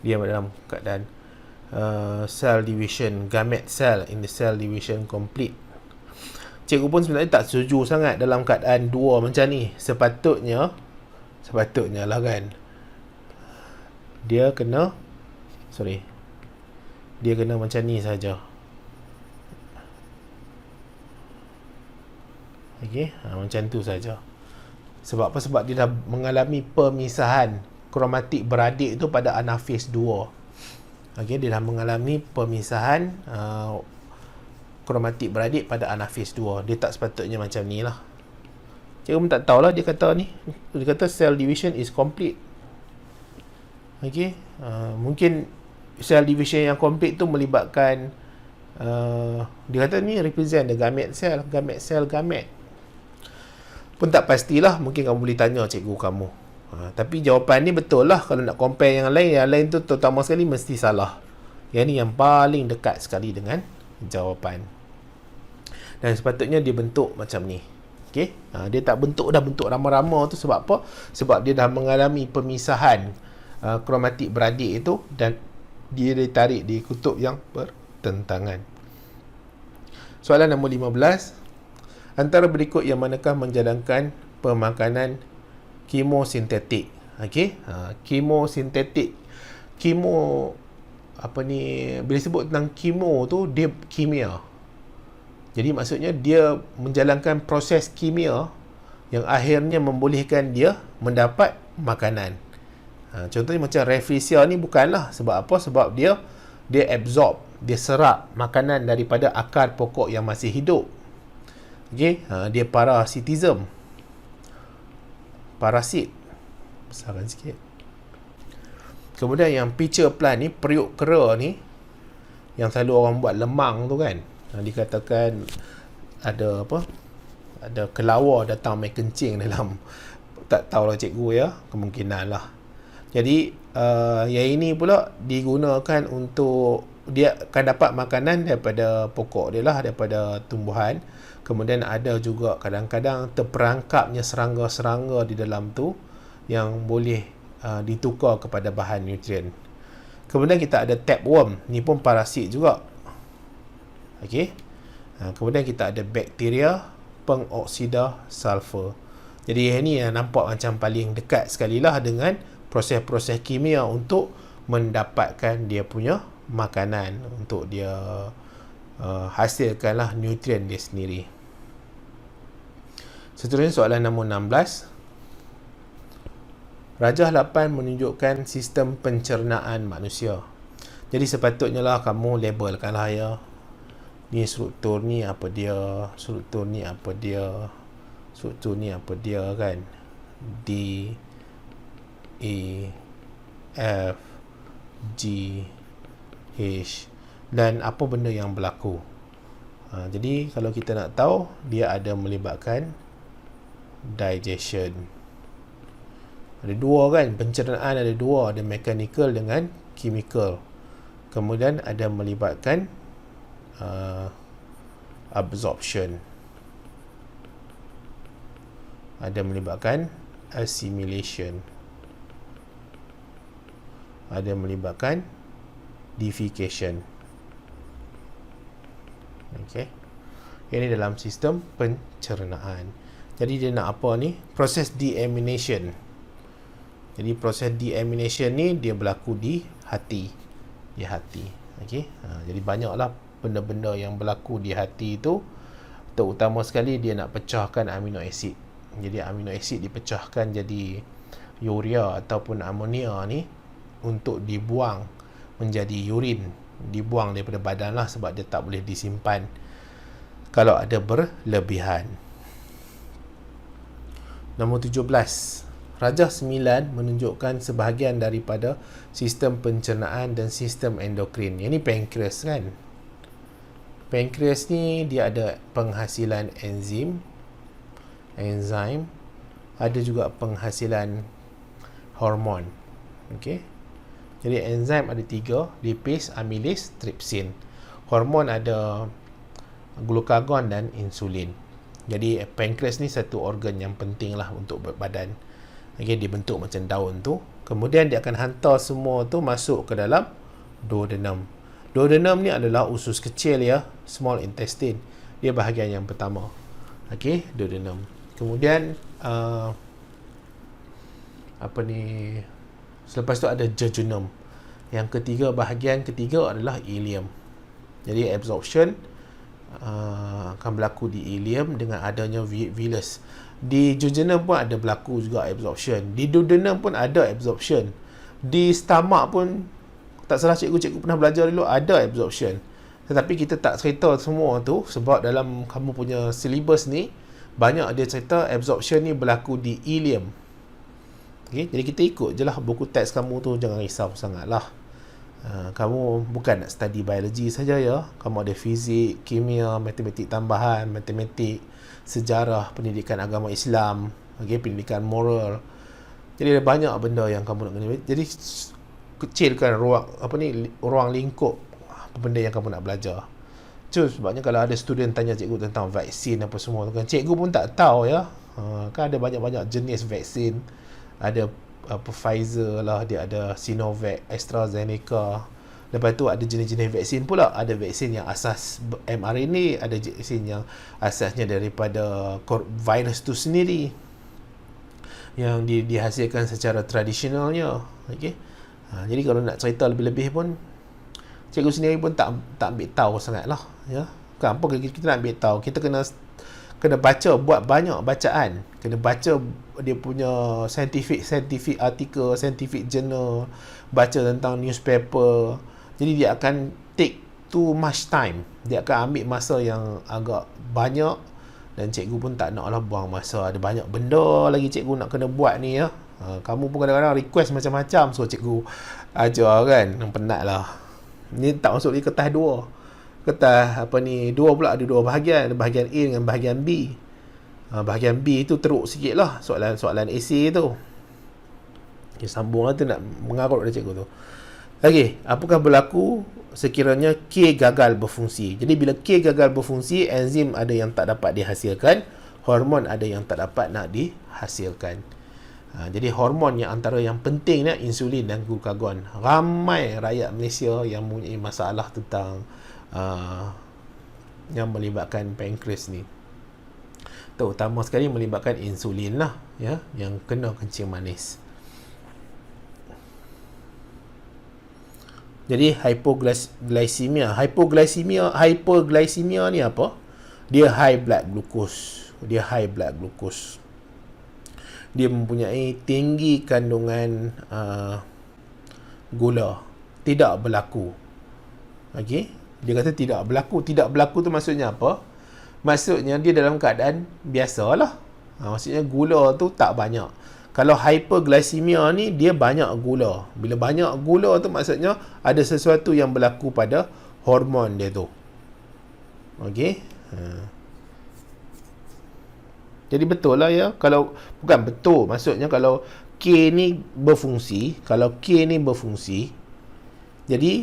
[SPEAKER 1] Dia dalam keadaan cell division, gamete cell in the cell division complete. Cikgu pun sebenarnya tak setuju sangat dalam keadaan 2 macam ni. Sepatutnya lah kan, dia kena macam ni saja. Okey, macam tu saja. Sebab apa? Sebab dia dah mengalami pemisahan kromatik beradik tu pada anafis 2. Okey, dia dah mengalami pemisahan kromatik beradik pada anafis 2. Dia tak sepatutnya macam ni lah. Cikgu pun tak tahulah, dia kata ni. Dia kata cell division is complete. Okey, mungkin cell division yang complete tu melibatkan dia kata ni represent the gamete cell, gamete. Pun tak pastilah, mungkin kamu boleh tanya cikgu kamu. Tapi jawapan ni betul lah. Kalau nak compare yang lain tu terutama sekali mesti salah. Yang ni yang paling dekat sekali dengan jawapan. Dan sepatutnya dia bentuk macam ni. Okey, dia tak bentuk rama-rama tu sebab apa? Sebab dia dah mengalami pemisahan kromatik beradik itu dan dia ditarik di kutub yang bertentangan. Soalan nombor 15. Antara berikut yang manakah menjalankan pemakanan kemosintetik? Okey, kemosintetik. Kemo apa ni, bila sebut tentang kemo tu dia kimia. Jadi maksudnya dia menjalankan proses kimia yang akhirnya membolehkan dia mendapat makanan. Contohnya macam Rafflesia ni bukanlah sebab apa? Sebab dia absorb, dia serap makanan daripada akar pokok yang masih hidup. Okey, dia parasitism. Parasit. Besarkan sikit. Kemudian yang pitcher plant ni, periuk kera ni, yang selalu orang buat lemang tu kan, dikatakan ada apa, ada kelawar datang main kencing dalam, tak tahulah cikgu ya, kemungkinan lah. Jadi yang ini pula digunakan untuk, dia akan dapat makanan daripada pokok dia lah, daripada tumbuhan. Kemudian ada juga kadang-kadang terperangkapnya serangga-serangga di dalam tu yang boleh ditukar kepada bahan nutrien. Kemudian kita ada tapeworm, ni pun parasit juga. Okey. Kemudian kita ada bakteria pengoksida sulfur. Jadi ini yang nampak macam paling dekat sekali lah dengan proses-proses kimia untuk mendapatkan dia punya makanan, untuk dia hasilkanlah nutrien dia sendiri. Seterusnya soalan nombor 16. Rajah 8 menunjukkan sistem pencernaan manusia. Jadi sepatutnya lah kamu labelkan lah ya. Ni struktur ni apa dia, struktur ni apa dia, struktur ni apa dia kan. D, E, F, G, H, dan apa benda yang berlaku. Jadi kalau kita nak tahu, dia ada melibatkan digestion. Ada dua kan, pencernaan ada dua, ada mechanical dengan chemical. Kemudian ada melibatkan absorption, ada melibatkan assimilation, ada melibatkan defecation. Okey. Ini dalam sistem pencernaan. Jadi dia nak apa ni? Proses deamination. Jadi proses deamination ni dia berlaku di hati. Di hati. Okey. Jadi banyaklah benda-benda yang berlaku di hati itu. Terutama sekali dia nak pecahkan amino acid. Jadi amino acid dipecahkan jadi urea ataupun amonia ni untuk dibuang menjadi urin, dibuang daripada badan lah, sebab dia tak boleh disimpan kalau ada berlebihan. Nombor 17. Rajah 9 menunjukkan sebahagian daripada sistem pencernaan dan sistem endokrin. Ini pankreas kan. Pankreas ni dia ada penghasilan enzim, ada juga penghasilan hormon. Okey. Jadi enzim ada 3, lipase, amilase, trypsin. Hormon ada glukagon dan insulin. Jadi pankreas ni satu organ yang penting lah untuk badan. Okay, dibentuk macam daun tu. Kemudian dia akan hantar semua tu masuk ke dalam duodenum. Duodenum ni adalah usus kecil ya, small intestine. Dia bahagian yang pertama. Okey, duodenum. Kemudian selepas tu ada jejunum. Yang ketiga, bahagian ketiga adalah ileum. Jadi absorption akan berlaku di ileum dengan adanya villus. Di jejunum pun ada berlaku juga absorption. Di duodenum pun ada absorption. Di stomach pun, tak salah cikgu pernah belajar dulu, ada absorption. Tetapi kita tak cerita semua tu sebab dalam kamu punya syllabus ni banyak dia cerita absorption ni berlaku di ileum. Okay? Jadi kita ikut je lah buku teks kamu tu, jangan risau sangat lah. Kamu bukan nak study biologi saja ya. Kamu ada fizik, kimia, matematik tambahan, matematik, sejarah, pendidikan agama Islam, okay, pendidikan moral. Jadi ada banyak benda yang kamu nak kena. Jadi kecilkan ruang lingkup apa benda yang kamu nak belajar. Sebabnya kalau ada student tanya cikgu tentang vaksin apa semua tu kan, cikgu pun tak tahu ya. Kan ada banyak-banyak jenis vaksin. Ada Pfizer lah, dia ada Sinovac, AstraZeneca. Lepas tu ada jenis-jenis vaksin pula. Ada vaksin yang asas mRNA, ada vaksin yang asasnya daripada virus tu sendiri, yang dihasilkan secara tradisionalnya. Okay? Jadi kalau nak cerita lebih-lebih pun, cikgu sendiri pun tak ambil tahu sangat lah ya. Kenapa kita nak ambil tahu? Kita kena kena baca, buat banyak bacaan, kena baca dia punya scientific article, scientific journal, baca tentang newspaper. Jadi dia akan take too much time, dia akan ambil masa yang agak banyak, dan cikgu pun tak nak lah buang masa, ada banyak benda lagi cikgu nak kena buat ni ya. Kamu pun kadang-kadang request macam-macam, so cikgu ajar kan, penat lah. Ni tak masuk lagi kertas 2, kertas apa ni, 2 pula ada 2 bahagian, ada bahagian A dengan bahagian B. Bahagian B tu teruk sikit lah, soalan essay tu. Okay, sambung lah tu, nak mengarut dah cikgu tu. Okey, apakah berlaku sekiranya K gagal berfungsi? Jadi bila K gagal berfungsi, enzim ada yang tak dapat dihasilkan, hormon ada yang tak dapat nak dihasilkan. Jadi hormon yang antara yang penting ni insulin dan glukagon. Ramai rakyat Malaysia yang mempunyai masalah tentang yang melibatkan pankreas ni. Terutama sekali melibatkan insulin lah ya, yang kena kencing manis. Jadi hypoglycemia ni apa? Dia high blood glucose. Dia mempunyai tinggi kandungan gula. Tidak berlaku. Okey, dia kata tidak berlaku. Tidak berlaku tu maksudnya apa? Maksudnya dia dalam keadaan biasalah. Maksudnya gula tu tak banyak. Kalau hyperglycemia ni dia banyak gula. Bila banyak gula tu maksudnya ada sesuatu yang berlaku pada hormon dia tu. Okey. Jadi betul lah ya. Kalau bukan betul, maksudnya kalau K ni berfungsi, jadi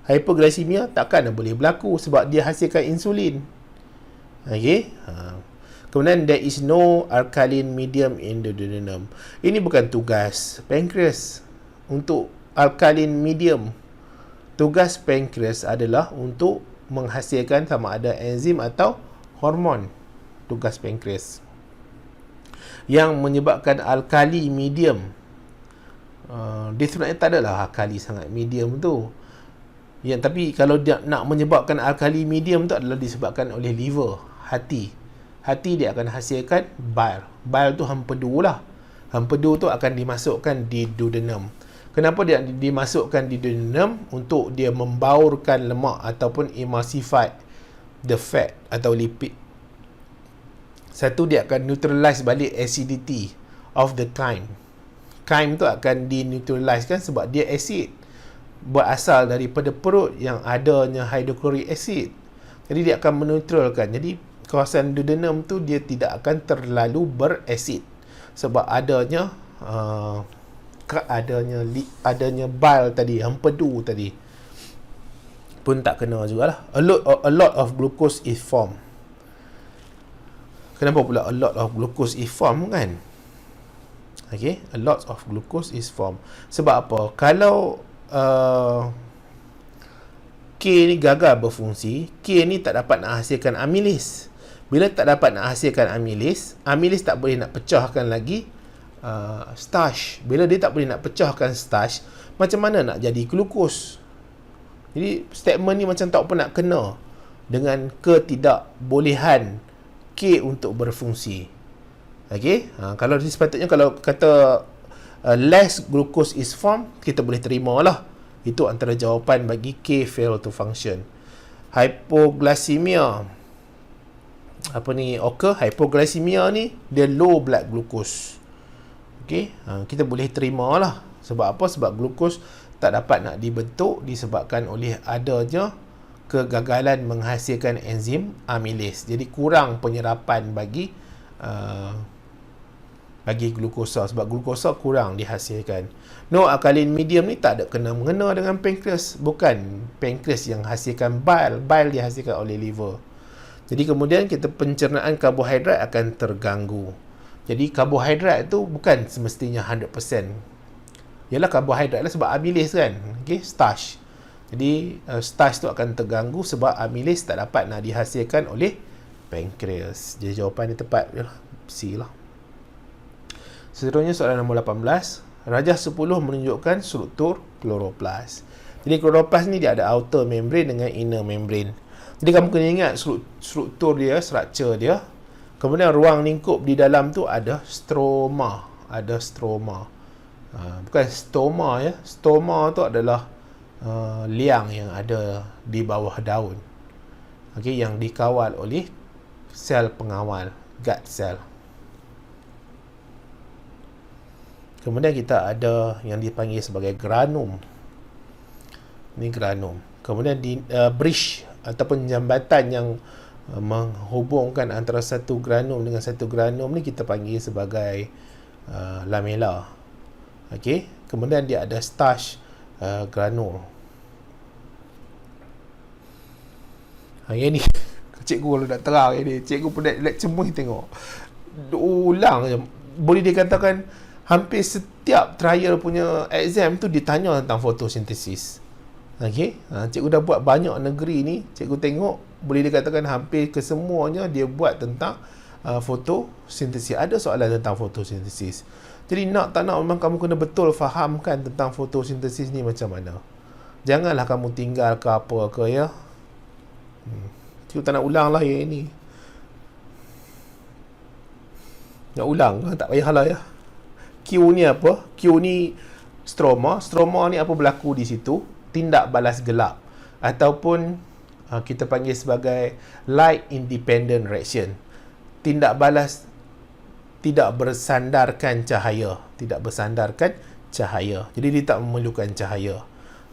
[SPEAKER 1] hyperglycemia takkan boleh berlaku sebab dia hasilkan insulin. Okey. Kemudian there is no alkaline medium in the duodenum. Ini bukan tugas pankreas untuk alkaline medium. Tugas pankreas adalah untuk menghasilkan sama ada enzim atau hormon. Tugas pankreas yang menyebabkan alkali medium. Dia sebenarnya tak adalah alkali sangat medium tu. Tapi kalau dia nak menyebabkan alkali medium tu adalah disebabkan oleh liver, hati dia akan hasilkan bile. Bile tu hempedu lah. Hempedu tu akan dimasukkan di duodenum. Kenapa dia dimasukkan di duodenum? Untuk dia membaurkan lemak ataupun emulsify the fat atau lipid. Satu, dia akan neutralize balik acidity of the chyme. Chyme tu akan dineutralizekan sebab dia acid, berasal daripada perut yang adanya hydrochloric acid. Jadi dia akan meneutralkan. Jadi kawasan duodenum tu dia tidak akan terlalu berasid sebab adanya bile tadi, hempedu tadi pun tak kena jugalah. A lot of glucose is formed. Kenapa pula a lot of glucose is formed kan? Okay, a lot of glucose is formed. Sebab apa? Kalau K ni gagal berfungsi, K ni tak dapat nak hasilkan amylase. Bila tak dapat nak hasilkan amylase tak boleh nak pecahkan lagi starch. Bila dia tak boleh nak pecahkan starch, macam mana nak jadi glukos? Jadi statement ni macam tak pernah kena dengan ketidakbolehan K untuk berfungsi. Okey, kalau sepatutnya kalau kata less glucose is formed, kita boleh terima lah. Itu antara jawapan bagi K fail to function. Hypoglycemia hypoglycemia ni dia low blood glucose. Okey, kita boleh terima lah. Sebab apa? Sebab glukos tak dapat nak dibentuk disebabkan oleh adanya kegagalan menghasilkan enzim amylase. Jadi kurang penyerapan bagi glukosa, sebab glukosa kurang dihasilkan. No alkaline medium ni tak ada kena-mengena dengan pankreas. Bukan pankreas yang hasilkan bile dihasilkan oleh liver. Jadi kemudian kita pencernaan karbohidrat akan terganggu. Jadi karbohidrat tu bukan semestinya 100%. Ialah karbohidrat lah sebab amylase kan. Okay, starch. Jadi starch tu akan terganggu sebab amylase tak dapat nak dihasilkan oleh pankreas. Jadi jawapan yang tepat ialah C lah. Seterusnya soalan nombor 18. Rajah 10 menunjukkan struktur kloroplas. Jadi kloroplas ni dia ada outer membrane dengan inner membrane. Jadi kamu kena ingat struktur dia, structure dia. Kemudian ruang lingkup di dalam tu ada stroma. Ada stroma. Bukan stoma ya. Stoma tu adalah liang yang ada di bawah daun. Okey, yang dikawal oleh sel pengawal, gut cell. Kemudian kita ada yang dipanggil sebagai granum. Ini granum. Kemudian di bridge ataupun jambatan yang menghubungkan antara satu granum dengan satu granum ni kita panggil sebagai lamella. Okey, kemudian dia ada starch granule. Yang ni cikgu kalau nak terang ni, cikgu pun nak cemuh tengok. Ulang je. Boleh dikatakan hampir setiap trial punya exam tu ditanya tentang fotosintesis. Okey, cikgu dah buat banyak negeri ni, cikgu tengok boleh dikatakan hampir kesemuanya dia buat tentang fotosintesis. Ada soalan tentang fotosintesis. Jadi nak tak nak memang kamu kena betul fahamkan tentang fotosintesis ni macam mana. Janganlah kamu tinggal ke apa ke ya. Cikgu tak nak ulang lah yang ni. Nak ulang tak payahlah ya. Q ni apa? Q ni stroma. Stroma ni apa berlaku di situ? Tindak balas gelap ataupun kita panggil sebagai light independent reaction. Tindak balas tidak bersandarkan cahaya, tidak bersandarkan cahaya. Jadi dia tak memerlukan cahaya.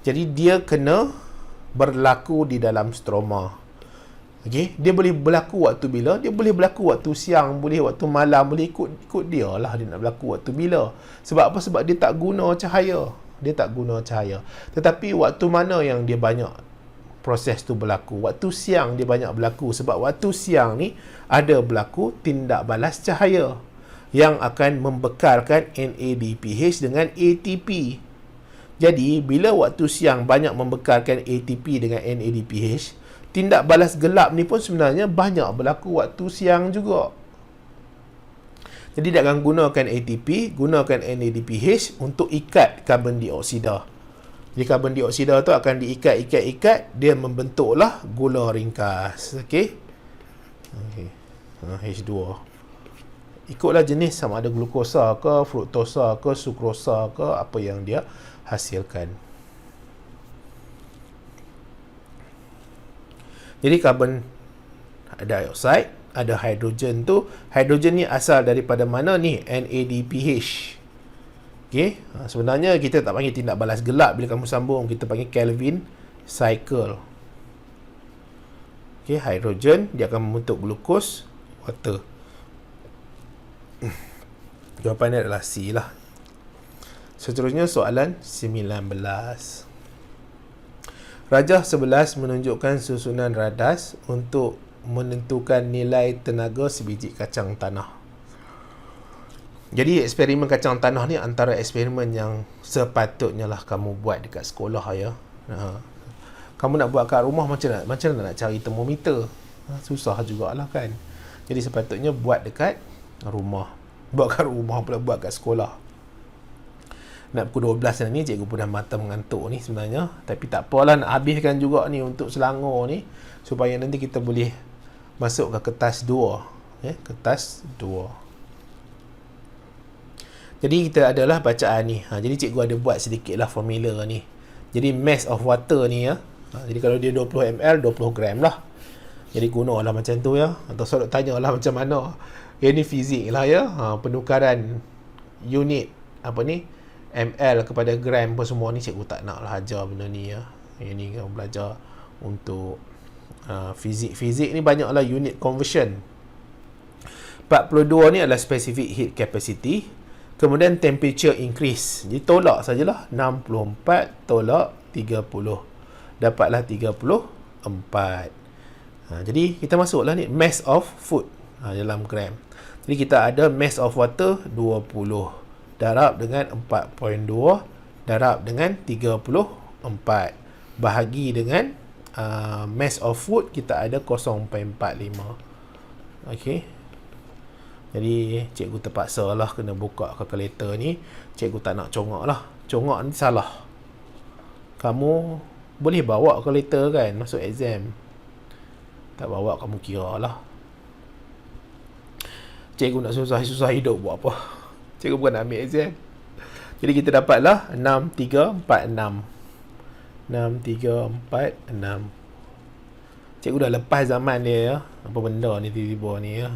[SPEAKER 1] Jadi dia kena berlaku di dalam stroma. Okey, dia boleh berlaku waktu bila? Dia boleh berlaku waktu siang, boleh waktu malam, boleh ikut dia lah dia nak berlaku waktu bila. Sebab apa? Sebab dia tak guna cahaya. Dia tak guna cahaya. Tetapi waktu mana yang dia banyak proses tu berlaku? Waktu siang dia banyak berlaku. Sebab waktu siang ni ada berlaku tindak balas cahaya yang akan membekalkan NADPH dengan ATP. Jadi, bila waktu siang banyak membekalkan ATP dengan NADPH, tindak balas gelap ni pun sebenarnya banyak berlaku waktu siang juga. Jadi, jangan gunakan ATP, gunakan NADPH untuk ikat karbon dioksida. Jadi, karbon dioksida tu akan diikat, dia membentuklah gula ringkas. Okey? H2O. Ikutlah jenis, sama ada glukosa ke, fruktosa ke, sukrosa ke, apa yang dia hasilkan. Jadi karbon dioksida, ada hidrogen tu. Hidrogen ni asal daripada mana ni? NADPH. Okey, sebenarnya kita tak panggil tindak balas gelap bila kamu sambung, kita panggil Calvin cycle. Okey, hidrogen dia akan membentuk glukos, water. Jawapannya adalah C lah. Seterusnya soalan 19. Rajah 11 menunjukkan susunan radas untuk menentukan nilai tenaga sebiji kacang tanah. Jadi eksperimen kacang tanah ni antara eksperimen yang sepatutnya lah kamu buat dekat sekolah ya. Kamu nak buat kat rumah macam mana nak cari termometer? Susah jugalah kan. Jadi sepatutnya buat dekat rumah. Buat kat rumah pula buat kat sekolah. Nak pukul 12 ni cikgu pun dah mata mengantuk ni sebenarnya. Tapi tak apalah, nak habiskan juga ni untuk Selangor ni supaya nanti kita boleh masuk ke kertas 2. Kertas 2. Jadi kita adalah bacaan ni. Jadi cikgu ada buat sedikit lah formula ni. Jadi mass of water ni ya. Jadi kalau dia 20 ml, 20 gram lah. Jadi gunalah macam tu ya. Atau soal tanya lah macam mana. Ini fizik lah ya. Penukaran unit apa ni, ml kepada gram pun semua ni cikgu tak nak lah ajar benda ni ya. Ini kan belajar untuk fizik. Fizik ni banyaklah unit conversion. 42 ni adalah specific heat capacity. Kemudian temperature increase. Jadi tolak sajalah. 64 tolak 30. Dapatlah 34. Jadi kita masuklah ni mass of food dalam gram. Jadi kita ada mass of water 20 darab dengan 4.2 darab dengan 34 bahagi dengan mass of food kita ada 0.45. Okey. Jadi cikgu terpaksa lah kena buka kalkulator ni. Cikgu tak nak congak lah. Congak ni salah. Kamu boleh bawa kalkulator kan masuk exam. Tak bawa kamu kira lah. Cikgu nak susah hidup buat apa? Cikgu bukan nak ambil exam. Jadi kita dapatlah 6, 3, 4, 6. 6, 3, 4, 6. Cikgu dah lepas zaman dia ya. Apa benda ni tiba-tiba ni ya.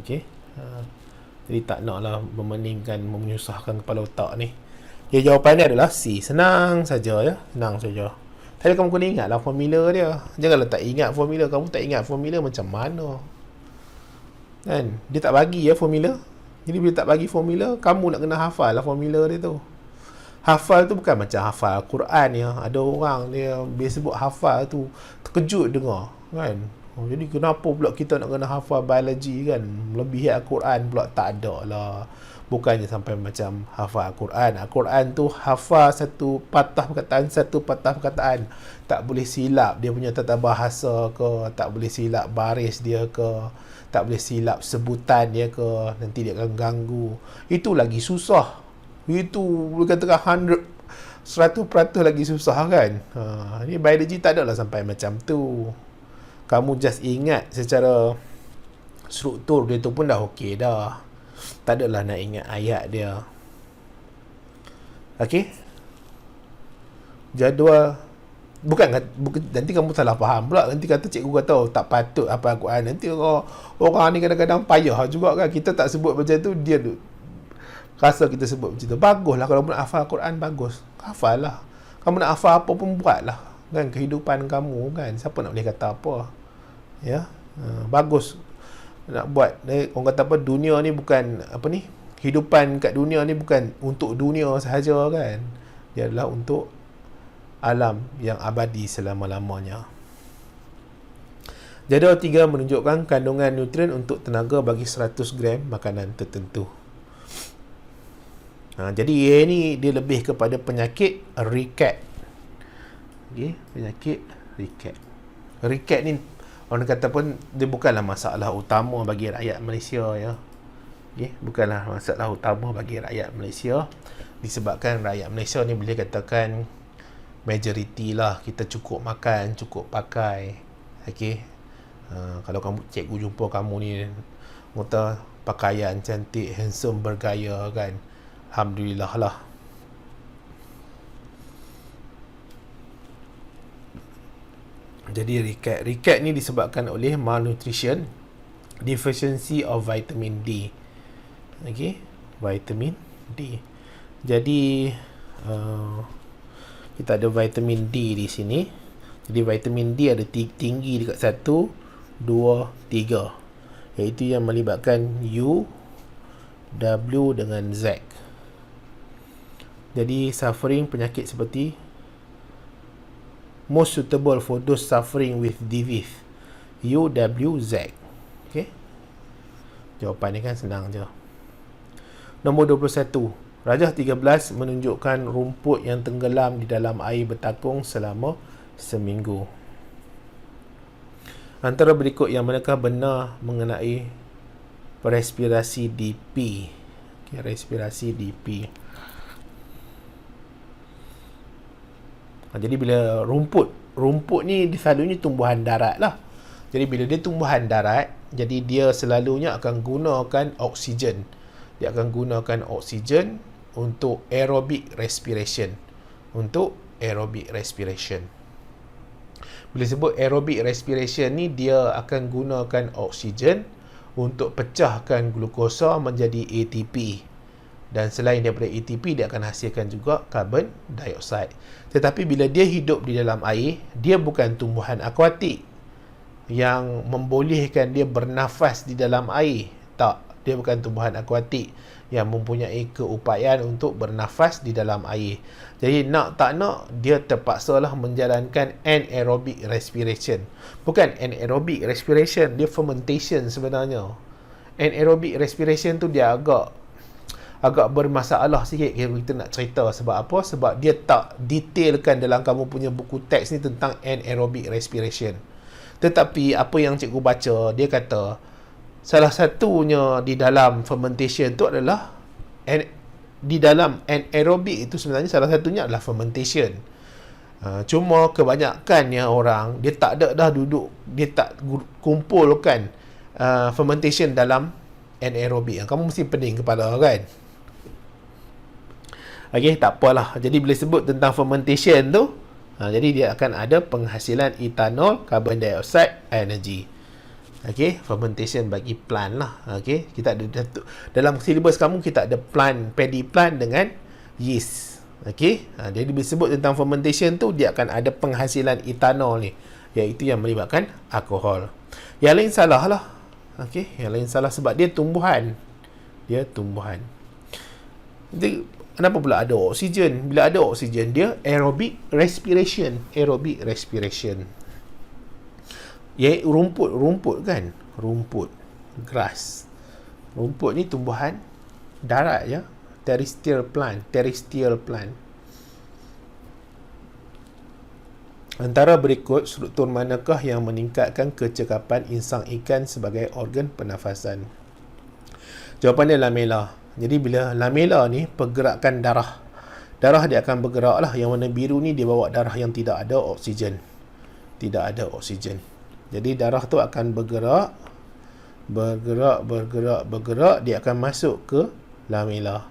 [SPEAKER 1] Okey. Jadi tak naklah memeningkan, menyusahkan kepala otak ni. Jadi jawapan dia adalah C. Senang saja ya. Senang saja. Tapi kamu kena ingatlah formula dia. Janganlah tak ingat formula. Kamu tak ingat formula macam mana? Kan? Dia tak bagi ya formula. Jadi bila tak bagi formula, kamu nak kena hafal lah formula dia tu. Hafal tu bukan macam hafal Quran ya. Ada orang dia bila sebut hafal tu terkejut dengar kan. Jadi kenapa pula kita nak kena hafal biologi kan? Lebih Al-Quran pula tak ada lah. Bukannya sampai macam hafal Al-Quran. Al-Quran tu hafal satu patah perkataan. Tak boleh silap dia punya tata bahasa ke, tak boleh silap baris dia ke, tak boleh silap sebutan dia ke, nanti dia akan ganggu. Itu lagi susah. Itu boleh katakan 100% lagi susah kan. Ni biologi tak adalah sampai macam tu. Kamu just ingat secara struktur dia tu pun dah okey dah. Tak adalah nak ingat ayat dia. Okey? Jadual bukan nanti kamu salah faham pula. Nanti kata cikgu kata tak patut apa Al-Quran. Nanti orang ni kadang-kadang payah juga kan. Kita tak sebut macam tu, dia rasa kita sebut macam tu. Baguslah kalau nak hafal Al-Quran, bagus. Hafal lah. Kamu nak hafal apa pun buatlah. Kan kehidupan kamu kan. Siapa nak boleh kata apa? Ya. Bagus nak buat. Orang kata apa, dunia ni bukan apa ni, kehidupan kat dunia ni bukan untuk dunia sahaja kan. Dia adalah untuk alam yang abadi selama-lamanya. Jadual 3 menunjukkan kandungan nutrien untuk tenaga bagi 100 gram makanan tertentu. Jadi ni dia lebih kepada penyakit riket. Okay, penyakit riket. Riket ni orang kata pun dia bukanlah masalah utama bagi rakyat Malaysia ya. Okay, bukanlah masalah utama bagi rakyat Malaysia, disebabkan rakyat Malaysia ni boleh katakan majoriti lah, kita cukup makan, cukup pakai. Okay. Kalau kamu cikgu jumpa kamu ni kata pakaian cantik, handsome, bergaya kan, alhamdulillah lah. Jadi riket ni disebabkan oleh malnutrition, deficiency of vitamin D. Okey, vitamin D. Jadi kita ada vitamin D di sini. Jadi vitamin D ada tinggi dekat 1, 2, 3. Iaitu yang melibatkan U, W dengan Z. Jadi suffering penyakit seperti most suitable for those suffering with disease, U, W, Z. Okay. Jawapan ni kan senang je. Nombor 21. Rajah 13 menunjukkan rumput yang tenggelam di dalam air bertakung selama seminggu. Antara berikut yang manakah benar mengenai respirasi DP? Okay, respirasi DP. Jadi bila rumput ni selalunya tumbuhan darat lah. Jadi bila dia tumbuhan darat, jadi dia selalunya akan gunakan oksigen. Dia akan gunakan oksigen untuk aerobic respiration. Bila sebut aerobic respiration ni, dia akan gunakan oksigen untuk pecahkan glukosa menjadi ATP. Dan selain daripada ATP, dia akan hasilkan juga carbon dioxide. Tetapi bila dia hidup di dalam air, dia bukan tumbuhan akuatik yang membolehkan dia bernafas di dalam air. Tak, dia bukan tumbuhan akuatik yang mempunyai keupayaan untuk bernafas di dalam air. Jadi nak tak nak, dia terpaksalah menjalankan anaerobic respiration. Bukan anaerobic respiration, dia fermentation sebenarnya. Anaerobic respiration tu dia agak bermasalah sikit kalau kita nak cerita. Sebab apa? Sebab dia tak detailkan dalam kamu punya buku teks ni tentang anaerobic respiration. Tetapi apa yang cikgu baca, dia kata salah satunya di dalam fermentation tu adalah di dalam anaerobic itu sebenarnya salah satunya adalah fermentation. Cuma kebanyakannya orang dia tak ada dah duduk, dia tak kumpulkan fermentation dalam anaerobik. Kamu mesti pening kepala kan. Okey, tak apalah. Jadi bila sebut tentang fermentation tu, jadi dia akan ada penghasilan etanol, carbon dioxide, energy. Okey, fermentation bagi plant lah. Okey, kita ada dalam silibus kamu kita ada plant, paddy plant dengan yeast. Okey, jadi bila sebut tentang fermentation tu dia akan ada penghasilan etanol ni, iaitu yang melibatkan alkohol. Yang lain salah lah. Okey, yang lain salah sebab dia tumbuhan. Dia tumbuhan. Jadi kenapa pula ada oksigen? Bila ada oksigen, dia aerobic respiration. Aerobic respiration. Rumput kan? Rumput. Grass. Rumput ni tumbuhan darat ya. Terrestrial plant. Antara berikut struktur manakah yang meningkatkan kecekapan insang ikan sebagai organ pernafasan? Jawapan dia lamela. Jadi bila lamela ni pergerakan darah dia akan bergerak lah. Yang warna biru ni dia bawa darah yang tidak ada oksigen. Jadi darah tu akan bergerak, dia akan masuk ke lamela.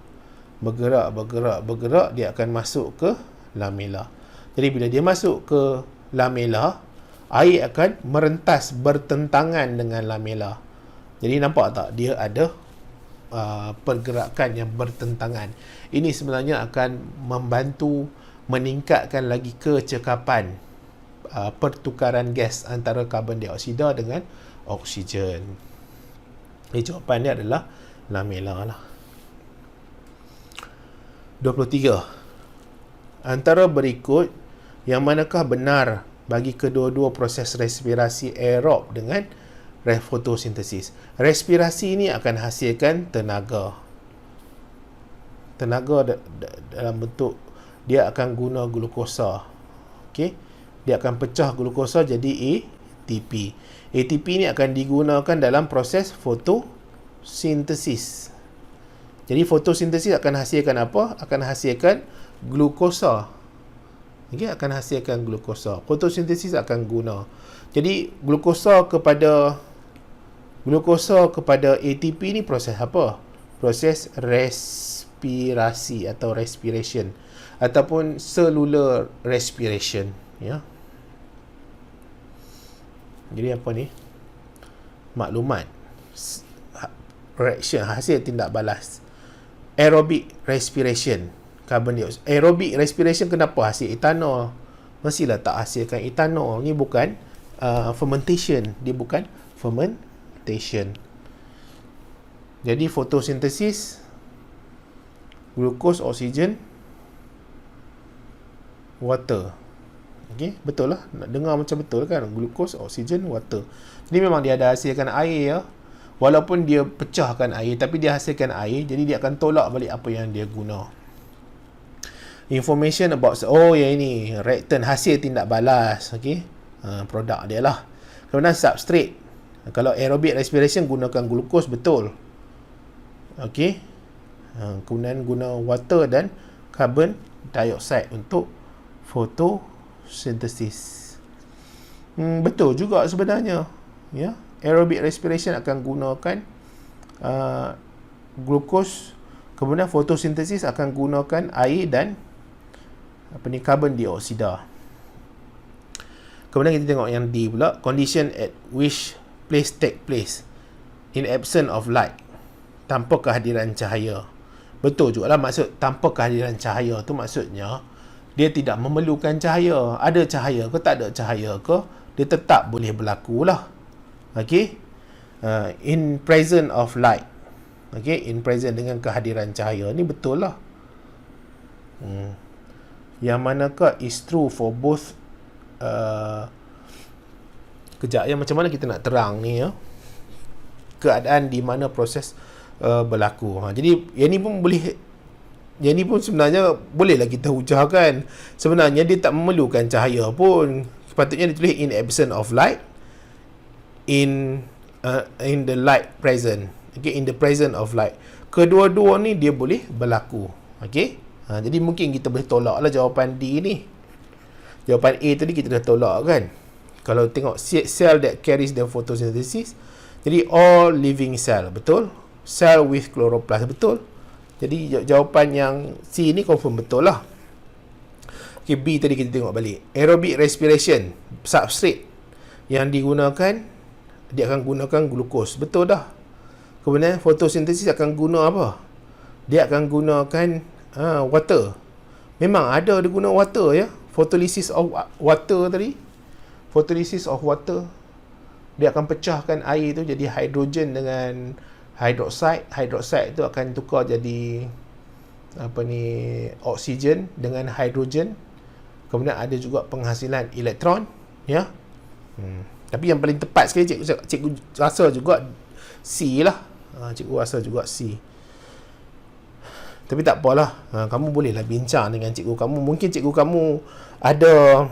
[SPEAKER 1] Bergerak, dia akan masuk ke lamela. Jadi bila dia masuk ke lamela, air akan merentas bertentangan dengan lamela. Jadi nampak tak? Dia ada pergerakan yang bertentangan. Ini sebenarnya akan membantu meningkatkan lagi kecekapan pertukaran gas antara karbon dioksida dengan oksigen. Jadi jawapannya adalah lamela lah. 23. Antara berikut yang manakah benar bagi kedua-dua proses respirasi aerob dengan fotosintesis? Respirasi ini akan hasilkan tenaga. Dalam bentuk dia akan guna glukosa. Okey, dia akan pecah glukosa jadi ATP. ATP ni akan digunakan dalam proses fotosintesis. Jadi fotosintesis akan hasilkan apa? Akan hasilkan glukosa. Okey, akan hasilkan glukosa. Fotosintesis akan guna. Jadi glukosa kepada ATP ni proses apa? Proses respirasi atau respiration ataupun cellular respiration ya. Jadi apa ni? Maklumat. Reaction, hasil tindak balas. Aerobic respiration, carbon dioxide. Aerobic respiration kenapa hasil etanol? Mestilah tak hasilkan etanol. Ni bukan fermentation. Dia bukan fermentation. Jadi fotosintesis, glukos, oksigen, water. Okey, betul lah. Nak dengar macam betul kan? Glukos, oksigen, water. Jadi memang dia ada hasilkan air ya. Walaupun dia pecahkan air, tapi dia hasilkan air, jadi dia akan tolak balik apa yang dia guna. Information about, yang ini reactant, hasil tindak balas. Okey, produk dia lah. Kemudian substrate. Kalau aerobic respiration gunakan glukos, betul. Okey. Kemudian guna water dan carbon dioxide untuk fotosintesis. Betul juga sebenarnya. Ya, aerobic respiration akan gunakan glukos, kemudian fotosintesis akan gunakan air dan carbon dioksida. Kemudian kita tengok yang D pula, condition at which place take place in absence of light, tanpa kehadiran cahaya. Betul juga lah, maksud tanpa kehadiran cahaya tu maksudnya dia tidak memerlukan cahaya. Ada cahaya ke tak ada cahaya ke, dia tetap boleh berlaku lah. Okey, in presence of light. Okey, in presence dengan kehadiran cahaya ni betul lah. Yang manakah is true for both? Kejap ya, macam mana kita nak terang ni ya, keadaan di mana proses berlaku. Jadi yang ni pun sebenarnya bolehlah kita hujahkan. Sebenarnya dia tak memerlukan cahaya pun. Sepatutnya ditulis in absence of light, in the light present. Okay, in the presence of light. Kedua-dua ni dia boleh berlaku. Okay, jadi mungkin kita boleh tolak lah jawapan D ni. Jawapan A tadi kita dah tolak kan. Kalau tengok cell that carries the photosynthesis, Jadi all living cell, betul. Cell with chloroplast, betul. Jadi jawapan yang C ni confirm betul lah. Okay, B tadi kita tengok balik. Aerobic respiration, substrate yang digunakan, dia akan gunakan glukos, betul dah. Kemudian fotosintesis akan guna apa? Dia akan gunakan water. Memang ada dia guna water ya. Photolysis of water tadi. Photolysis of water. Dia akan pecahkan air tu jadi hidrogen dengan hydroxide. Hydroxide tu akan tukar jadi oksigen dengan hidrogen. Kemudian ada juga penghasilan elektron ya. Tapi yang paling tepat sekali cikgu rasa juga C lah. Cikgu rasa juga C. Tapi tak apalah. Kamu bolehlah bincang dengan cikgu kamu. Mungkin cikgu kamu ada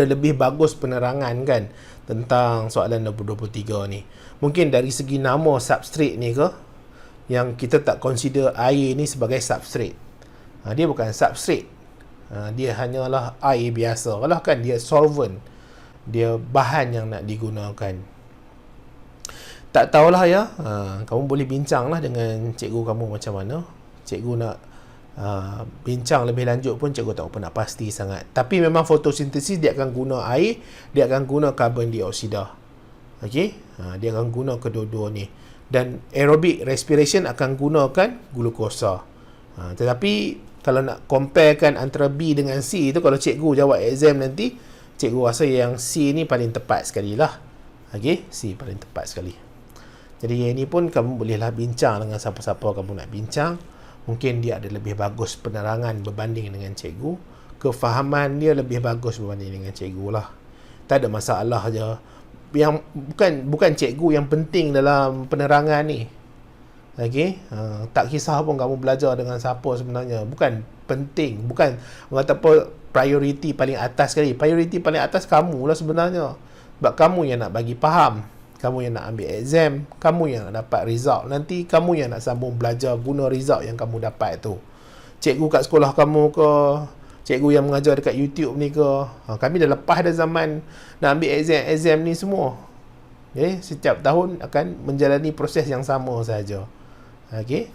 [SPEAKER 1] lebih bagus penerangan kan tentang soalan 2023 ni. Mungkin dari segi nama substrate ni ke, yang kita tak consider air ni sebagai substrate. Dia bukan substrate. Dia hanyalah air biasa lah kan. Dia solvent. Dia bahan yang nak digunakan. Tak tahulah ya. Kamu boleh bincang lah dengan cikgu kamu macam mana. Cikgu nak bincang lebih lanjut pun cikgu tak apa nak pasti sangat. Tapi memang fotosintesis dia akan guna air, dia akan guna karbon dioksida. Okey? Dia akan guna kedua-dua ni. Dan aerobic respiration akan gunakan glukosa. Tetapi kalau nak comparekan antara B dengan C tu, kalau cikgu jawab exam nanti, cikgu rasa yang C ni paling tepat sekali lah. Okey? C paling tepat sekali. Jadi yang ini pun kamu bolehlah bincang dengan siapa-siapa kamu nak bincang. Mungkin dia ada lebih bagus penerangan berbanding dengan cikgu. Kefahaman dia lebih bagus berbanding dengan cikgu lah. Tak ada masalah je. Yang bukan cikgu yang penting dalam penerangan ni. Okey? Tak kisah pun kamu belajar dengan siapa sebenarnya. Bukan penting. Bukan kata apa priority paling atas sekali. Priority paling atas kamu lah sebenarnya. Sebab kamu yang nak bagi faham. Kamu yang nak ambil exam, kamu yang nak dapat result nanti, kamu yang nak sambung belajar guna result yang kamu dapat tu. Cikgu kat sekolah kamu ke, cikgu yang mengajar dekat YouTube ni ke, kami dah lepas dah zaman nak ambil exam ni semua. Okay? Setiap tahun akan menjalani proses yang sama saja. Okey.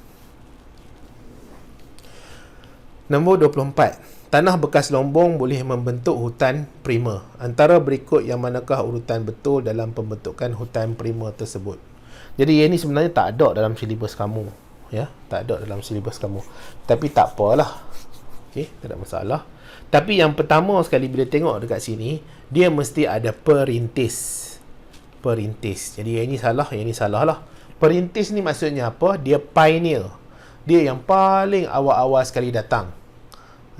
[SPEAKER 1] Nombor 24. Tanah bekas lombong boleh membentuk hutan prima. Antara berikut yang manakah urutan betul dalam pembentukan hutan prima tersebut? Jadi ini sebenarnya tak ada dalam silibus kamu. Ya, tak ada dalam silibus kamu. Tapi tak apalah. Okey, tak ada masalah. Tapi yang pertama sekali bila tengok dekat sini, dia mesti ada perintis. Perintis. Jadi yang ini salah lah. Perintis ni maksudnya apa? Dia pioneer. Dia yang paling awal-awal sekali datang.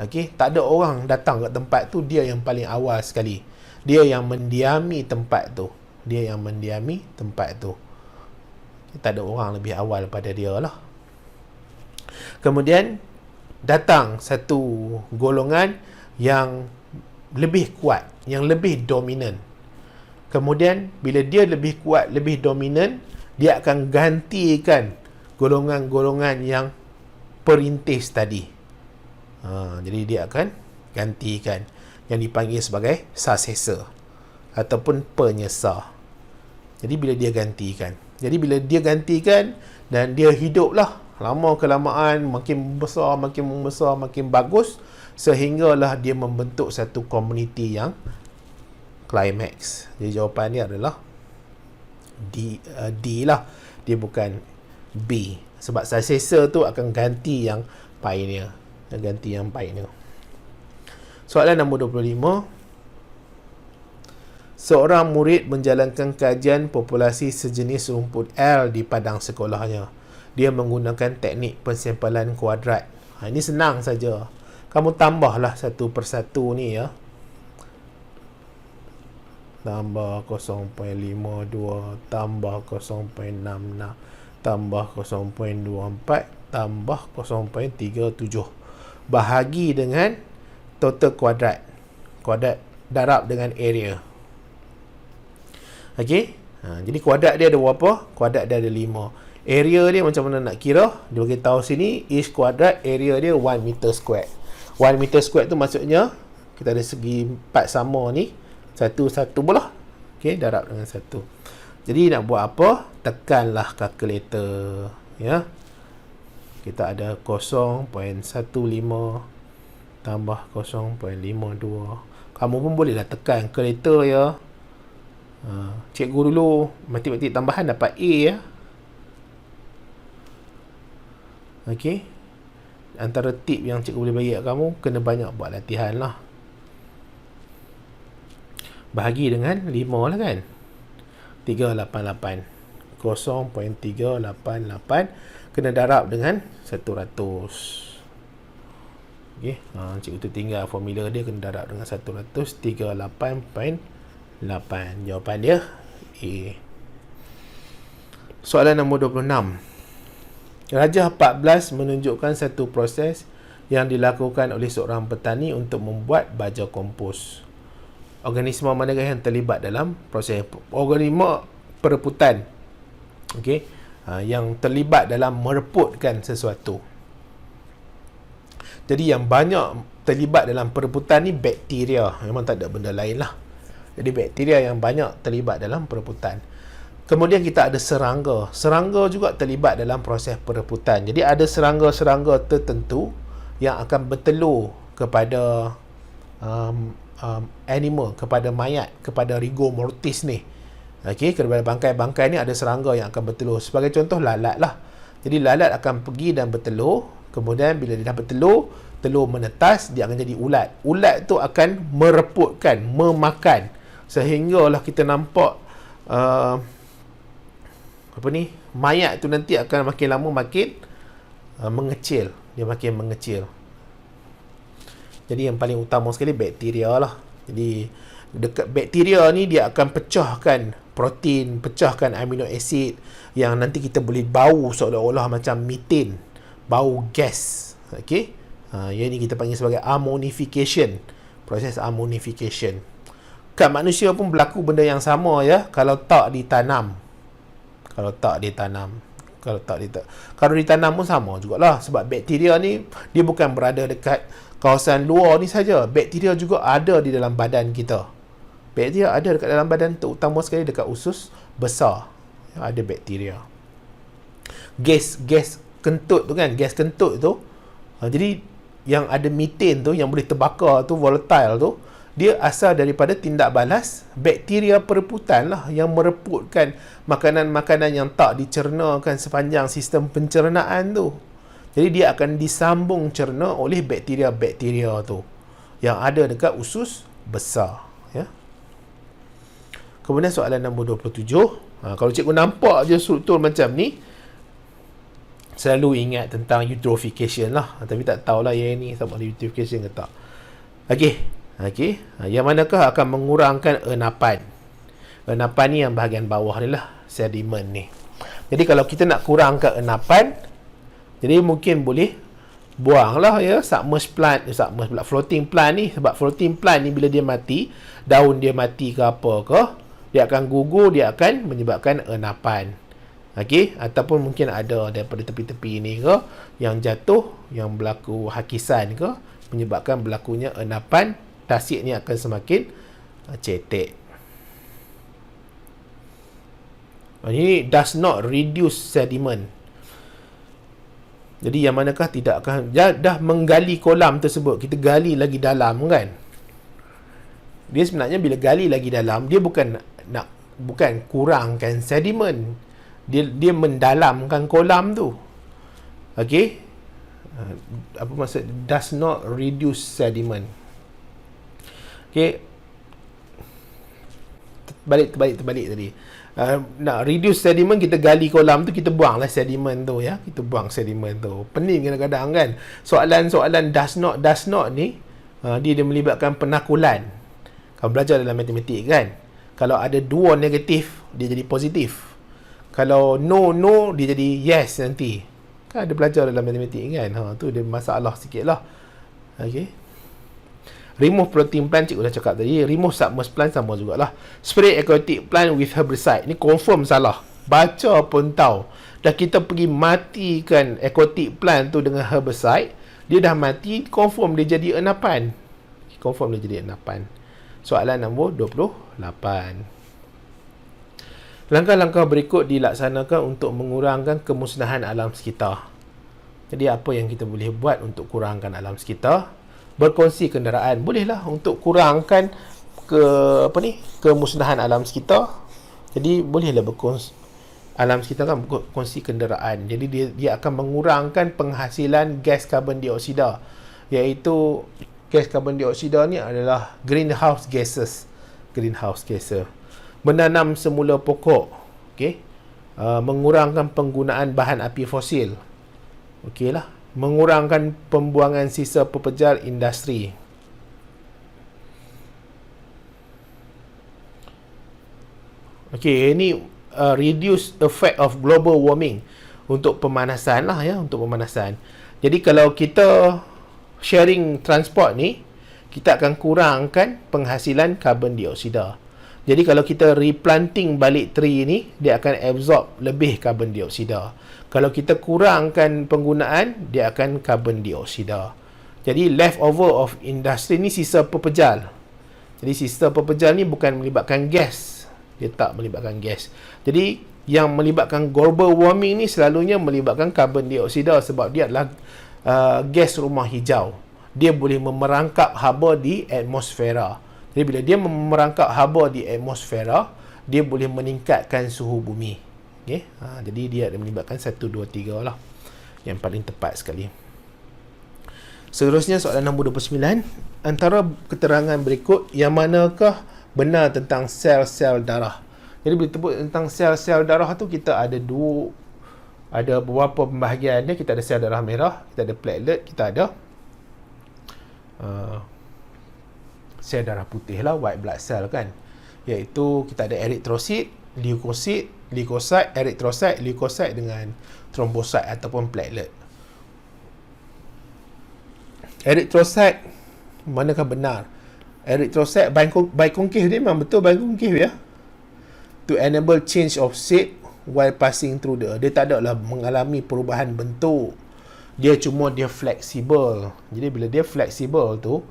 [SPEAKER 1] Okey, tak ada orang datang ke tempat tu, dia yang paling awal sekali. Dia yang mendiami tempat tu. Tak ada orang lebih awal pada dia lah. Kemudian datang satu golongan yang lebih kuat, yang lebih dominan. Kemudian bila dia lebih kuat, lebih dominan, dia akan gantikan golongan-golongan yang perintis tadi. Jadi dia akan gantikan yang dipanggil sebagai successor ataupun penyesal. Jadi bila dia gantikan dan dia hiduplah lama kelamaan, makin besar, makin bagus, sehinggalah dia membentuk satu komuniti yang climax. Jadi jawapan dia adalah D lah. Dia bukan B. Sebab successor tu akan ganti yang pioneer. Soalan nombor 25. Seorang murid menjalankan kajian populasi sejenis rumput L di padang sekolahnya. Dia menggunakan teknik pensimpalan kuadrat. Ini senang saja. Kamu tambahlah satu persatu ni ya. Tambah 0.52, tambah 0.66, tambah 0.24, tambah 0.37. Bahagi dengan total kuadrat. Kuadrat darab dengan area. Okey. Jadi kuadrat dia ada berapa? Kuadrat dia ada 5. Area dia macam mana nak kira? Dia bagi tahu sini each kuadrat area dia 1 meter square. 1 meter square tu maksudnya kita ada segi 4 sama ni, satu belah. Okey, darab dengan 1. Jadi nak buat apa? Tekanlah kalkulator, ya. Kita ada 0.15 tambah 0.52. Kamu pun bolehlah tekan kalkulator, ya. Cikgu dulu matematik tambahan dapat A, ya. Okey. Antara tip yang cikgu boleh bagi kat kamu, kena banyak buat latihan lah. Bahagi dengan 5 lah kan. 388. 0.388 kena darab dengan 100. Okey, cikgu tu tinggal formula dia, kena darab dengan 100. 38.8. Jawapan dia A. Soalan nombor 26. Rajah 14 menunjukkan satu proses yang dilakukan oleh seorang petani untuk membuat baja kompos. Organisma manakah yang terlibat dalam proses organisma pereputan, okey, yang terlibat dalam mereputkan sesuatu. Jadi yang banyak terlibat dalam pereputan ni bakteria, memang tak ada benda lain lah. Jadi bakteria yang banyak terlibat dalam pereputan. Kemudian kita ada serangga. Serangga juga terlibat dalam proses pereputan. Jadi ada serangga-serangga tertentu yang akan bertelur kepada animal, kepada mayat, kepada rigor mortis ni. Okey, kepada bangkai-bangkai ni ada serangga yang akan bertelur. Sebagai contoh lalat lah. Jadi lalat akan pergi dan bertelur. Kemudian bila dia dah bertelur, telur menetas, dia akan jadi ulat. Ulat tu akan mereputkan, memakan. Sehinggalah kita nampak mayat tu nanti akan makin lama makin mengecil. Dia makin mengecil. Jadi yang paling utama sekali bakteria lah. Jadi dekat bakteria ni dia akan pecahkan protein, pecahkan amino acid yang nanti kita boleh bau seolah-olah macam metan, bau gas. Okey, yang ni kita panggil sebagai ammonification, proses ammonification. Kat manusia pun berlaku benda yang sama, ya, kalau tak ditanam. Kalau ditanam pun sama jugalah, sebab bakteria ni dia bukan berada dekat kawasan luar ni saja. Bakteria juga ada di dalam badan kita. Bakteria ada dekat dalam badan, terutama sekali dekat usus besar. Ada bakteria. Gas kentut tu kan, gas kentut tu. Jadi yang ada metan tu, yang boleh terbakar tu, volatile tu, dia asal daripada tindak balas bakteria pereputan lah, yang mereputkan makanan-makanan yang tak dicernakan sepanjang sistem pencernaan tu. Jadi dia akan disambung cerna oleh bakteria-bakteria tu yang ada dekat usus besar, ya. Kemudian soalan nombor 27. Kalau cikgu nampak je struktur macam ni, selalu ingat tentang eutrophication lah. Tapi tak tahulah yang ni sama ada eutrophication ke tak. Okey. Yang manakah akan mengurangkan enapan? Enapan ni yang bahagian bawah ni lah, sedimen ni. Jadi kalau kita nak kurangkan enapan, jadi mungkin boleh buang lah, ya, floating plant ni. Sebab floating plant ni bila dia mati, daun dia mati ke apa ke, dia akan gugur, dia akan menyebabkan enapan. Okey, ataupun mungkin ada daripada tepi-tepi ni ke yang jatuh, yang berlaku hakisan ke, menyebabkan berlakunya enapan. Tasik ni akan semakin cetek. Ini does not reduce sediment. Jadi yang manakah tidak akan, dah menggali kolam tersebut, kita gali lagi dalam kan. Dia sebenarnya bila gali lagi dalam, dia bukan kurangkan sedimen. Dia mendalamkan kolam tu. Okey? Apa maksud does not reduce sediment? Okey. Terbalik tadi. Nak reduce sedimen, kita gali kolam tu, kita buanglah sedimen tu, ya. Kita buang sedimen tu. Pening kadang-kadang kan. Soalan-soalan does not ni, dia melibatkan penakulan. Kamu belajar dalam matematik kan. Kalau ada dua negatif, dia jadi positif. Kalau no, dia jadi yes nanti. Kan ada belajar dalam matematik kan. Tu dia masalah sikit lah. Okey. Remove floating plant, cikgu dah cakap tadi. Remove submerged plant sama jugalah. Spray aquatic plant with herbicide. Ni confirm salah. Baca pun tahu. Dah kita pergi matikan aquatic plant tu dengan herbicide, dia dah mati, confirm dia jadi enapan. Soalan nombor 28. Langkah-langkah berikut dilaksanakan untuk mengurangkan kemusnahan alam sekitar. Jadi apa yang kita boleh buat untuk kurangkan alam sekitar? Berkongsi kenderaan. Bolehlah untuk kurangkan kemusnahan alam sekitar. Jadi bolehlah berkongsi alam sekitar kan berkongsi kenderaan. Jadi dia akan mengurangkan penghasilan gas karbon dioksida, iaitu gas karbon dioksida ni adalah greenhouse gases. Menanam semula pokok, mengurangkan penggunaan bahan api fosil, mengurangkan pembuangan sisa pepejar industri. Ini reduce effect of global warming, untuk pemanasan lah ya, untuk pemanasan. Jadi kalau kita sharing transport ni, kita akan kurangkan penghasilan karbon dioksida. Jadi kalau kita replanting balik tree ni, dia akan absorb lebih karbon dioksida. Kalau kita kurangkan penggunaan, dia akan karbon dioksida. Jadi leftover of industry ni sisa pepejar. Jadi sisa pepejar ni bukan melibatkan gas, dia tak melibatkan gas. Jadi yang melibatkan global warming ni selalunya melibatkan karbon dioksida, sebab dia adalah gas rumah hijau. Dia boleh memerangkap haba di atmosfera. Jadi bila dia merangkap haba di atmosfera, dia boleh meningkatkan suhu bumi. Jadi dia ada melibatkan 1, 2, 3 lah, yang paling tepat sekali. Seterusnya soalan nombor 29. Antara keterangan berikut yang manakah benar tentang sel-sel darah? Jadi bila sebut tentang sel-sel darah tu, kita ada beberapa pembahagiannya. Kita ada sel darah merah, kita ada platelet, kita ada sel darah putih lah, white blood cell kan. Iaitu kita ada eritrosit, leukosit, eritrosit, leukosit dengan trombosit ataupun platelet. Eritrosit manakah benar? Eritrosit bikonkave dia memang betul bikonkave ya. To enable change of shape while passing through dia tak adalah mengalami perubahan bentuk. Dia fleksibel. Jadi bila dia fleksibel tu,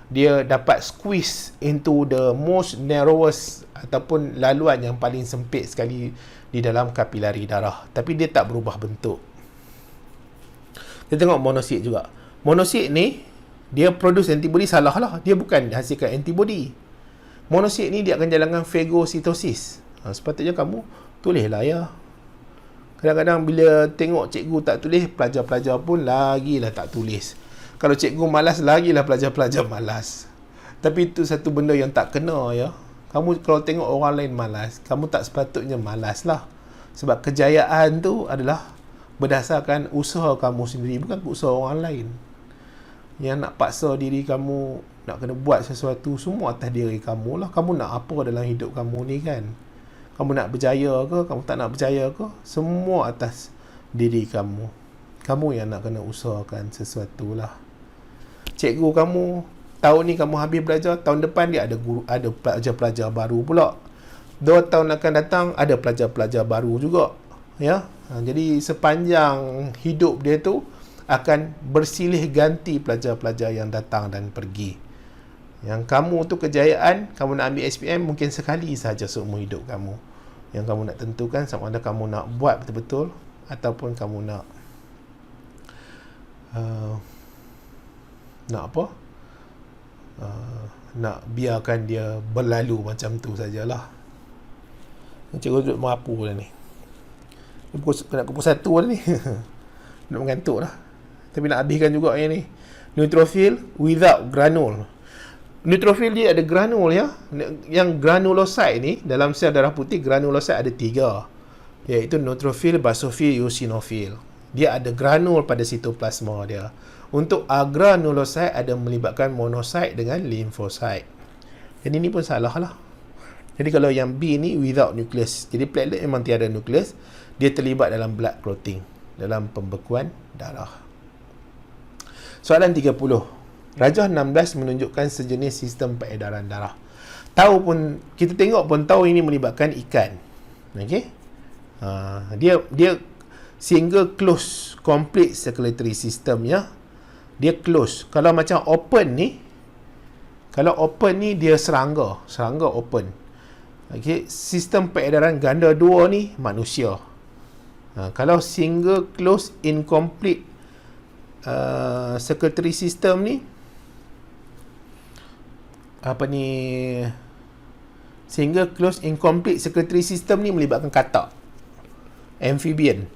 [SPEAKER 1] dia dapat squeeze into the most narrowest ataupun laluan yang paling sempit sekali di dalam kapilari darah. Tapi dia tak berubah bentuk. Kita tengok monosit juga. Monosit ni, dia produce antibody, salah lah. Dia bukan hasilkan antibody. Monosit ni dia akan jalankan fagositosis. Sepatutnya kamu tulislah ya. Kadang-kadang bila tengok cikgu tak tulis, pelajar-pelajar pun lagilah tak tulis. Kalau cikgu malas, lagilah pelajar-pelajar malas. Tapi itu satu benda yang tak kena ya. Kamu kalau tengok orang lain malas, kamu tak sepatutnya malas lah. Sebab kejayaan tu adalah berdasarkan usaha kamu sendiri, bukan usaha orang lain. Yang nak paksa diri kamu nak kena buat sesuatu, semua atas diri kamu lah. Kamu nak apa dalam hidup kamu ni kan? Kamu nak berjaya ke, kamu tak nak berjaya ke, semua atas diri kamu. Kamu yang nak kena usahakan sesuatu lah. Cikgu kamu, tahun ni kamu habis belajar, tahun depan dia ada pelajar-pelajar baru pula. 2 tahun akan datang, ada pelajar-pelajar baru juga. Ya, jadi sepanjang hidup dia tu, akan bersilih ganti pelajar-pelajar yang datang dan pergi. Yang kamu tu kejayaan, kamu nak ambil SPM mungkin sekali sahaja seumur hidup kamu. Yang kamu nak tentukan sama ada kamu nak buat betul-betul ataupun kamu nak nak biarkan dia berlalu macam tu sajalah. Cikgu duduk merapu dah ni. Nak pukul 1 dah ni. Nak mengantuk dah. Tapi nak habiskan juga yang ni. Neutrophil without granule. Neutrophil dia ada granul ya. Yang granulocyte ni, dalam sel darah putih, granulocyte ada 3. Iaitu neutrophil, basophil, eosinophil. Dia ada granul pada sitoplasma dia. Untuk agranulocyte ada melibatkan monocyte dengan limfocyte. Jadi ni pun salah lah. Jadi kalau yang B ni without nucleus. Jadi platelet memang tiada nucleus. Dia terlibat dalam blood clotting, dalam pembekuan darah. Soalan 30. Rajah 16 menunjukkan sejenis sistem peredaran darah. Kita tengok pun tahu ini melibatkan ikan. Okey. Dia single close complete circulatory system ya. Dia close. Kalau macam open ni, dia serangga open. Okey, sistem peredaran ganda 2 ni manusia. Kalau single close incomplete circulatory system ni, single close incomplete circulatory system ni melibatkan katak, amphibian.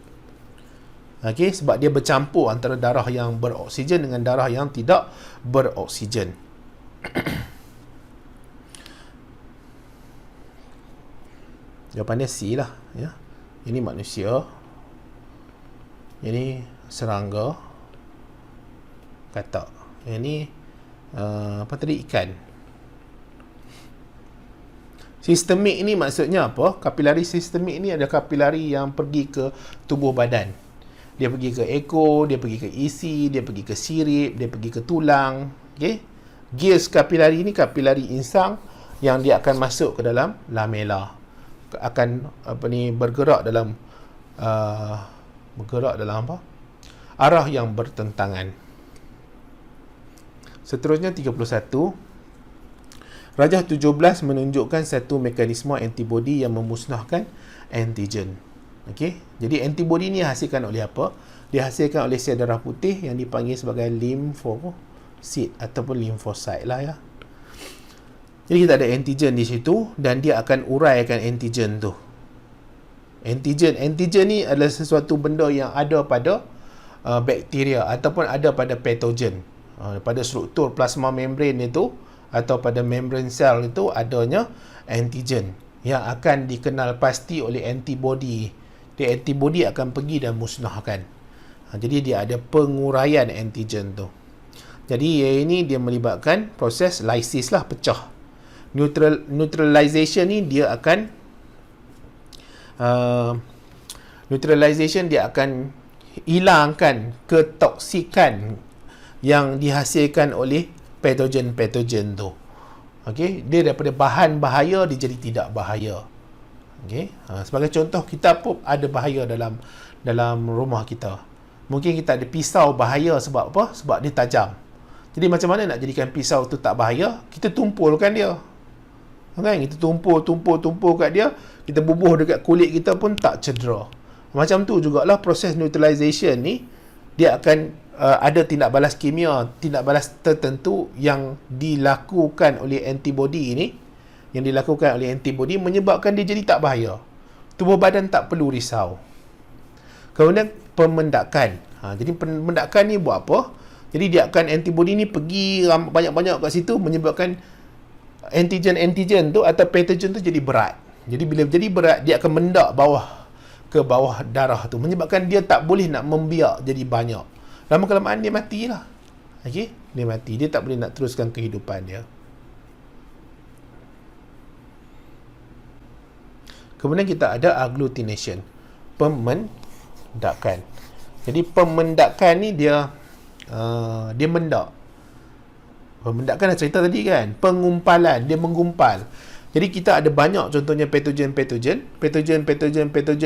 [SPEAKER 1] Okey, sebab dia bercampur antara darah yang beroksigen dengan darah yang tidak beroksigen. Jawapannya C lah, ya. Ini manusia, ini serangga, katak. Ini ikan. Sistemik ni maksudnya apa? Kapilari sistemik ni ada kapilari yang pergi ke tubuh badan. Dia pergi ke ekor, dia pergi ke isi, dia pergi ke sirip, dia pergi ke tulang. Okey. Gears kapilari ni kapilari insang yang dia akan masuk ke dalam lamela. Akan bergerak dalam arah yang bertentangan. Seterusnya 31. Rajah 17 menunjukkan satu mekanisme antibodi yang memusnahkan antigen. Okey, jadi antibodi ni dihasilkan oleh apa? Dihasilkan oleh sel darah putih yang dipanggil sebagai limfosit ataupun limfosit lah, ya. Jadi kita ada antigen di situ dan dia akan uraikan antigen tu. Antigen ni adalah sesuatu benda yang ada pada bakteria ataupun ada pada patogen. Pada struktur plasma membrane itu atau pada membrane sel itu adanya antigen yang akan dikenal pasti oleh antibodi. Dia antibodi akan pergi dan musnahkan. Jadi dia ada penguraian antigen tu. Jadi ini dia melibatkan proses lysis lah, pecah. Neutralization ni dia akan hilangkan ketoksikan yang dihasilkan oleh patogen tu. Okey, dia daripada bahan bahaya dia jadi tidak bahaya. Okey, sebagai contoh, kita pun ada bahaya dalam rumah kita. Mungkin kita ada pisau bahaya sebab apa? Sebab dia tajam. Jadi macam mana nak jadikan pisau tu tak bahaya? Kita tumpulkan dia. Kan? Kita tumpul kat dia, kita bubuh dekat kulit kita pun tak cedera. Macam tu jugalah proses neutralization ni, dia akan ada tindak balas kimia, tindak balas tertentu yang dilakukan oleh antibodi ni, menyebabkan dia jadi tak bahaya. Tubuh badan tak perlu risau. Kemudian pemendakan. Jadi pemendakan ni buat apa? Jadi dia akan, antibodi ni pergi banyak-banyak kat situ, menyebabkan antigen tu atau patogen tu jadi berat. Jadi bila jadi berat, dia akan mendak ke bawah darah tu, menyebabkan dia tak boleh nak membiak jadi banyak. Lama-kelamaan dia matilah. Okey, dia mati. Dia tak boleh nak teruskan kehidupan dia. Kemudian kita ada agglutination, pemendakan. Jadi pemendakan ni dia mendak. Pemendakan dah cerita tadi kan, pengumpalan, dia menggumpal. Jadi kita ada banyak contohnya patogen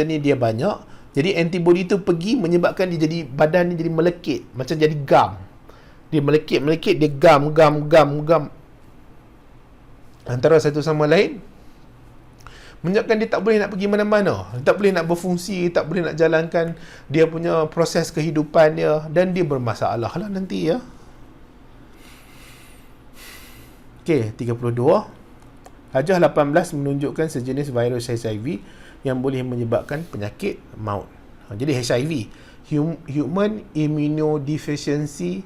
[SPEAKER 1] ni dia banyak. Jadi antibodi tu pergi menyebabkan dia jadi, badan ni jadi melekit, macam jadi gam. Dia melekit, dia gam antara satu sama lain, menyebabkan dia tak boleh nak pergi mana-mana, tak boleh nak berfungsi, tak boleh nak jalankan dia punya proses kehidupan dia, dan dia bermasalah lah nanti, ya. Okey, 32. Rajah 18 menunjukkan sejenis virus HIV yang boleh menyebabkan penyakit maut. Jadi HIV, Human Immunodeficiency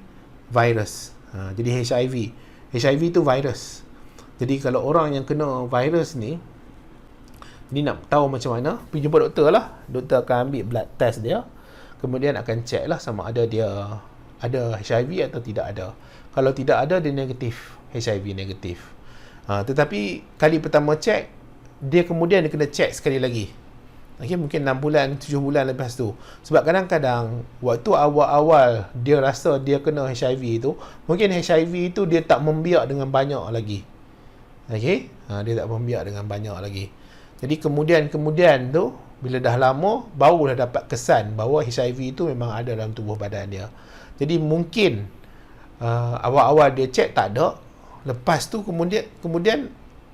[SPEAKER 1] Virus. Jadi HIV tu virus. Jadi kalau orang yang kena virus ni nak tahu macam mana, pergi jumpa doktor lah. Doktor akan ambil blood test dia, kemudian akan check lah sama ada dia ada HIV atau tidak ada. Kalau tidak ada, dia negatif, HIV negatif. Tetapi kali pertama check, dia kemudian dia kena check sekali lagi. Okay, mungkin 6 bulan, 7 bulan lepas tu. Sebab kadang-kadang waktu awal-awal dia rasa dia kena HIV tu, mungkin HIV tu dia tak membiak dengan banyak lagi. Okay, dia tak membiak dengan banyak lagi. Jadi kemudian tu, bila dah lama, barulah dapat kesan bahawa HIV tu memang ada dalam tubuh badan dia. Jadi mungkin awal-awal dia check tak ada, lepas tu kemudian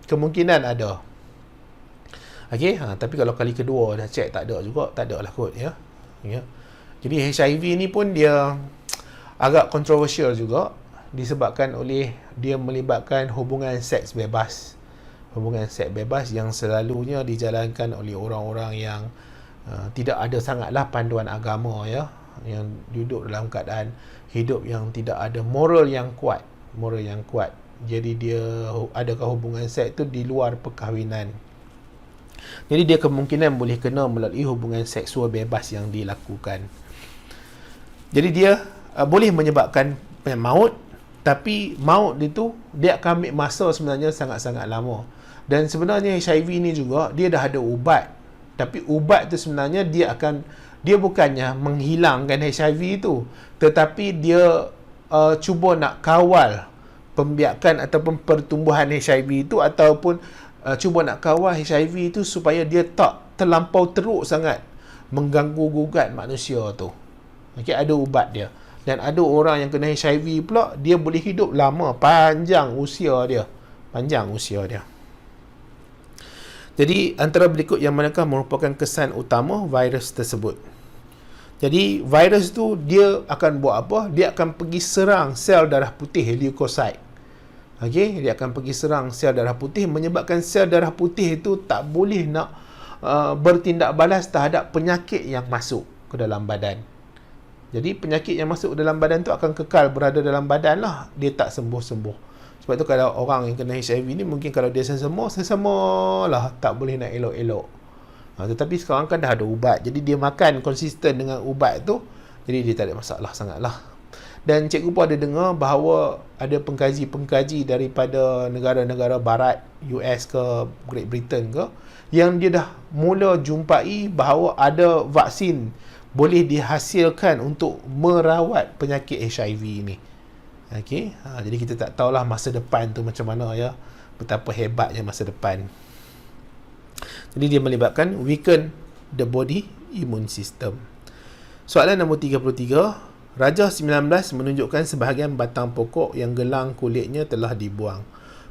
[SPEAKER 1] kemungkinan ada. Okey, tapi kalau kali kedua dah check tak ada juga, tak ada lah kot ya. Ya. Jadi HIV ni pun dia agak kontroversial juga disebabkan oleh dia melibatkan hubungan seks bebas. Hubungan seks bebas yang selalunya dijalankan oleh orang-orang yang tidak ada sangatlah panduan agama ya, yang duduk dalam keadaan hidup yang tidak ada moral yang kuat, jadi dia adakan hubungan seks tu di luar perkahwinan. Jadi dia kemungkinan boleh kena melalui hubungan seksual bebas yang dilakukan. Jadi dia boleh menyebabkan maut, tapi maut itu dia akan ambil masa sebenarnya sangat-sangat lama. Dan sebenarnya HIV ni juga dia dah ada ubat. Tapi ubat tu sebenarnya dia bukannya menghilangkan HIV itu, tetapi dia cuba nak kawal pembiakan ataupun pertumbuhan HIV itu, ataupun cuba nak kawal HIV itu supaya dia tak terlampau teruk sangat mengganggu gugat manusia tu. Okey, ada ubat dia. Dan ada orang yang kena HIV pula, dia boleh hidup lama, panjang usia dia. Jadi antara berikut yang manakah merupakan kesan utama virus tersebut? Jadi virus tu dia akan buat apa? Dia akan pergi serang sel darah putih, leukosit. Okey, dia akan pergi serang sel darah putih, menyebabkan sel darah putih itu tak boleh nak bertindak balas terhadap penyakit yang masuk ke dalam badan. Jadi penyakit yang masuk ke dalam badan tu akan kekal berada dalam badan lah, dia tak sembuh-sembuh. Sebab tu kalau orang yang kena HIV ni, mungkin kalau dia sesama lah, tak boleh nak elok-elok. Tetapi sekarang kan dah ada ubat, jadi dia makan konsisten dengan ubat tu, jadi dia tak ada masalah sangatlah. Dan cikgu pun ada dengar bahawa ada pengkaji-pengkaji daripada negara-negara barat, US ke Great Britain ke, yang dia dah mula jumpai bahawa ada vaksin boleh dihasilkan untuk merawat penyakit HIV ni. Okey, jadi kita tak tahulah masa depan tu macam mana ya, betapa hebatnya masa depan. Jadi dia melibatkan weaken the body immune system. Soalan nombor 33, Rajah 19 menunjukkan sebahagian batang pokok yang gelang kulitnya telah dibuang.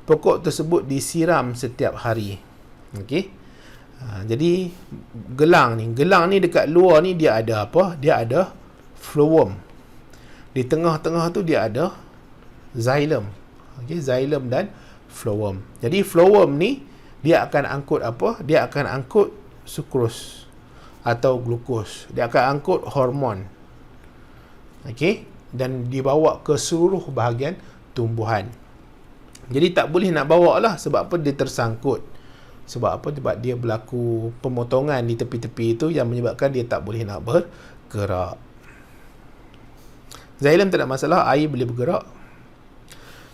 [SPEAKER 1] Pokok tersebut disiram setiap hari. Okey. Jadi gelang ni dekat luar ni dia ada apa? Dia ada phloem. Di tengah-tengah tu dia ada xylem. Okey, xylem dan phloem. Jadi phloem ni dia akan angkut apa? Dia akan angkut sukrose atau glukos. Dia akan angkut hormon. Okey, dan dibawa ke seluruh bahagian tumbuhan. Jadi tak boleh nak bawa lah, sebab apa? Dia tersangkut. Sebab apa? Sebab dia berlaku pemotongan di tepi-tepi itu yang menyebabkan dia tak boleh nak bergerak. Xylem tak ada masalah, air boleh bergerak.